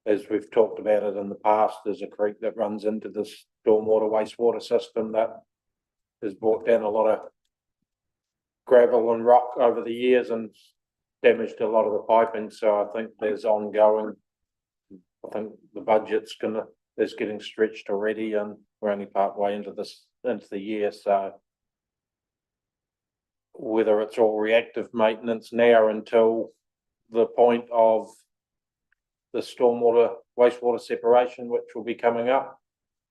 As we've talked about it in the past, there's a creek that runs into this stormwater wastewater system that has brought down a lot of gravel and rock over the years and damaged a lot of the piping. So I think there's ongoing. I think the budget's is getting stretched already, and we're only part way into the year. So whether it's all reactive maintenance now until the point of the stormwater wastewater separation, which will be coming up,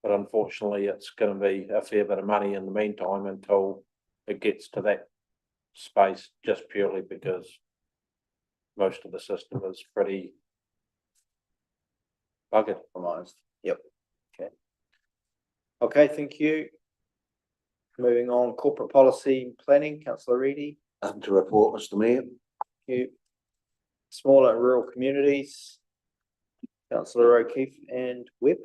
but unfortunately it's going to be a fair bit of money in the meantime until it gets to that space, just purely because most of the system is pretty Buggered. Compromised. Yep. Okay. Okay, thank you. Moving on, corporate policy and planning, councillor Reedy. Nothing to report, Mr Mayor. Thank you. Smaller and rural communities, councillor O'Keefe and Webb.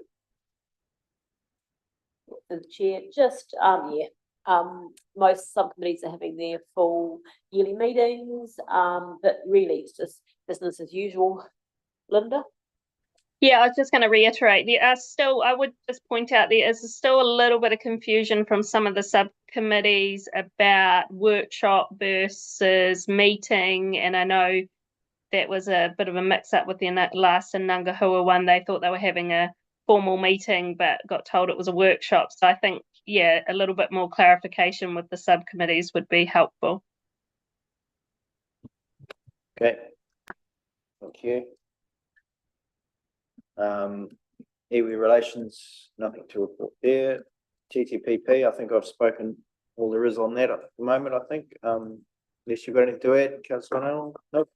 The chair, just, most subcommittees are having their full yearly meetings, but really it's just business as usual. Linda? Yeah, I was just going to reiterate, there are still, I would just point out, there is still a little bit of confusion from some of the subcommittees about workshop versus meeting. And I know that was a bit of a mix up with the last Nangahua one. They thought they were having a formal meeting, but got told it was a workshop. So I think, yeah, a little bit more clarification with the subcommittees would be helpful. Okay. Thank you. Iwi relations, nothing to report there. TTPP, I think I've spoken all there is on that at the moment, I think. Unless you've got anything to add, councillor Noel? Nope.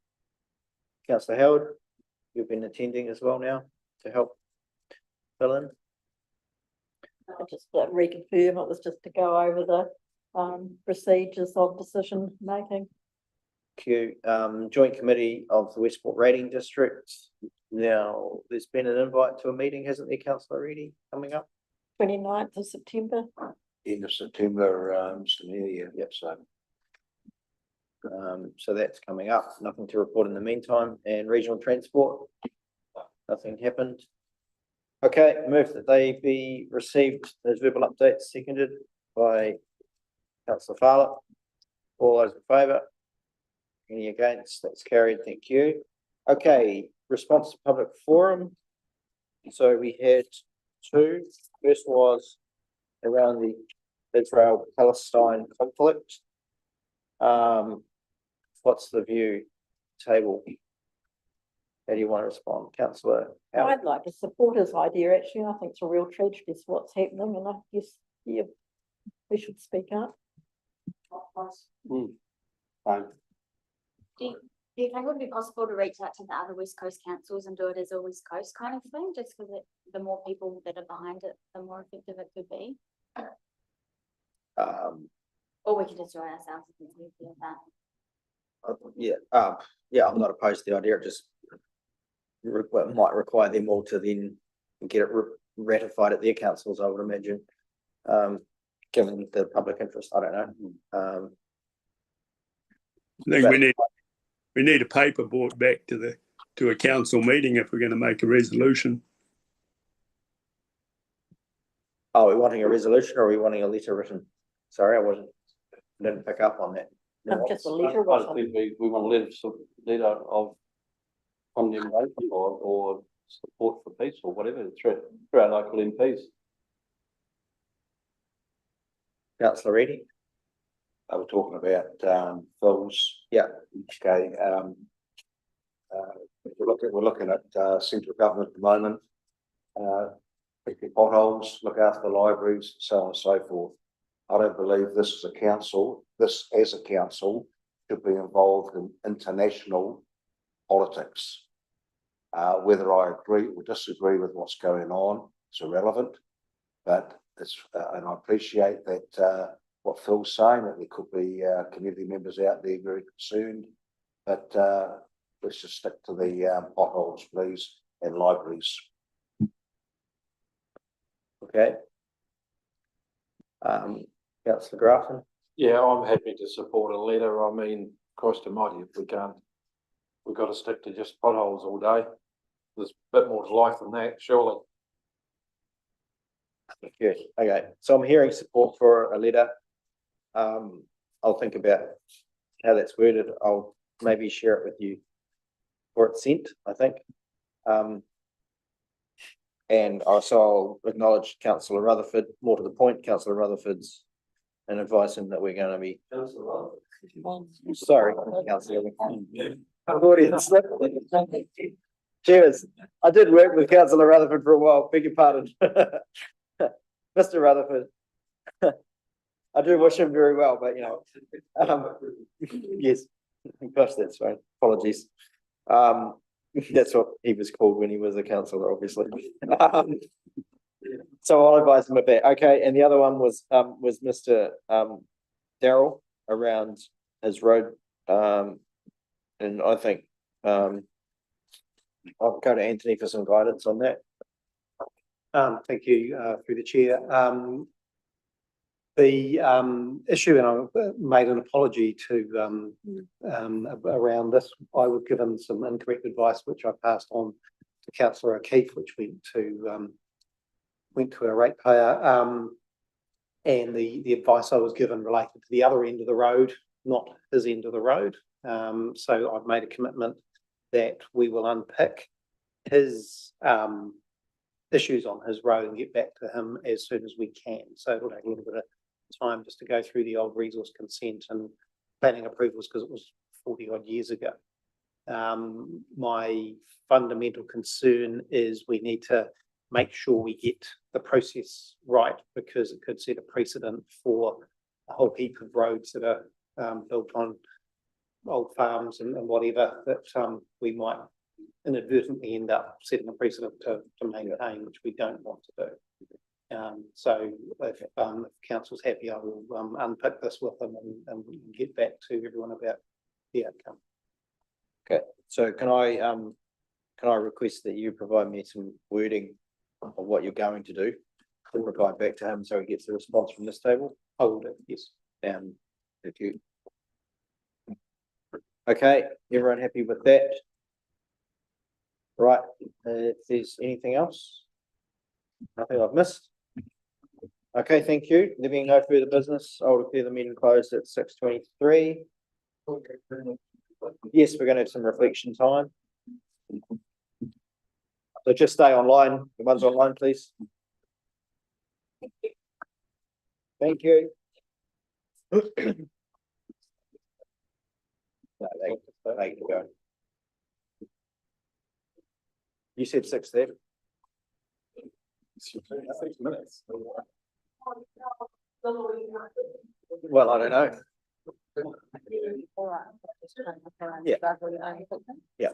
Councillor Howard, you've been attending as well now to help fill in. I just reconfirm, it was just to go over the procedures of decision making. Thank you. Joint Committee of the Westport Rating District. Now, there's been an invite to a meeting, hasn't there, councillor Reedy, coming up? 29th of September. End of September, Mr Mayor, yep, so. So that's coming up, nothing to report in the meantime. And regional transport, nothing happened. Okay, move that they be received as verbal updates, seconded by councillor Fowler. All those in favour? Any against? That's carried, thank you. Okay, response to public forum. So we had two. First was around the Israel-Palestine conflict. What's the view table? How do you want to respond, councillor? I'd like to support his idea, actually. I think it's a real tragedy is what's happening, and I guess, yeah, we should speak up. Do you think it would be possible to reach out to the other West Coast councils and do it as a West Coast kind of thing? Just because the more people that are behind it, the more effective it could be. Or we could just do it ourselves if it's easier that. Yeah, I'm not opposed to the idea. It just might require them all to then get it ratified at their councils, I would imagine. Given the public interest, I don't know. I think we need a paper brought back to a council meeting if we're going to make a resolution. Are we wanting a resolution or are we wanting a letter written? Sorry, I didn't pick up on that. Just a letter. I think we want a letter of condemnation or support for peace or whatever through our local MPs. Councillor Reedy. They were talking about Phil's. Yeah. Okay. We're looking at central government at the moment. Pick your potholes, look after the libraries, so on and so forth. I don't believe this as a council should be involved in international politics. Whether I agree or disagree with what's going on, it's irrelevant. But and I appreciate that what Phil's saying, that there could be community members out there very concerned. But let's just stick to the potholes, please, and libraries. Okay. Councillor Grafton. Yeah, I'm happy to support a letter. I mean, Christ almighty, if we can't, we've got to stick to just potholes all day. There's a bit more to life than that, surely. Good. Okay. So I'm hearing support for a letter. I'll think about how that's worded. I'll maybe share it with you for it's sent, I think. And also I'll acknowledge Councillor Rutherford, more to the point, Councillor Rutherford's, and advise him that we're going to be. Sorry, Councillor. Audience. Cheers. I did work with Councillor Rutherford for a while. Beg your pardon. Mr. Rutherford. I do wish him very well, but you know, yes, gosh, that's right. Apologies. That's what he was called when he was a councillor, obviously. So I'll advise him of that. Okay, and the other one was Mr. Darrell around his road. And I think I'll go to Anthony for some guidance on that. Thank you, through the chair. The issue, and I made an apology to around this. I was given some incorrect advice, which I passed on to Councillor O'Keefe, which went to a ratepayer. And the advice I was given related to the other end of the road, not his end of the road. So I've made a commitment that we will unpick his issues on his road and get back to him as soon as we can. So it'll take a little bit of time just to go through the old resource consent and planning approvals, because it was 40 odd years ago. My fundamental concern is we need to make sure we get the process right, because it could set a precedent for a whole heap of roads that are built on old farms and whatever, that we might inadvertently end up setting a precedent to maintain, which we don't want to do. So if council's happy, I will unpick this with them and we can get back to everyone about the outcome. Okay, so can I request that you provide me some wording of what you're going to do and provide back to him so he gets the response from this table? I will do, yes. Thank you. Okay, everyone happy with that? Right, if there's anything else? Nothing I've missed? Okay, thank you. There being no further business, I'll declare the meeting closed at 6:23. Yes, we're going to have some reflection time. So just stay online. The ones online, please. Thank you. No, they can go. You said 6:30. 6 minutes. Well, I don't know. Yeah. Yeah.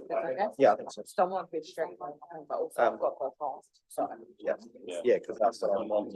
Yeah, I think so. Someone could straight, but also I've got the past, so. Yeah, because that's the one.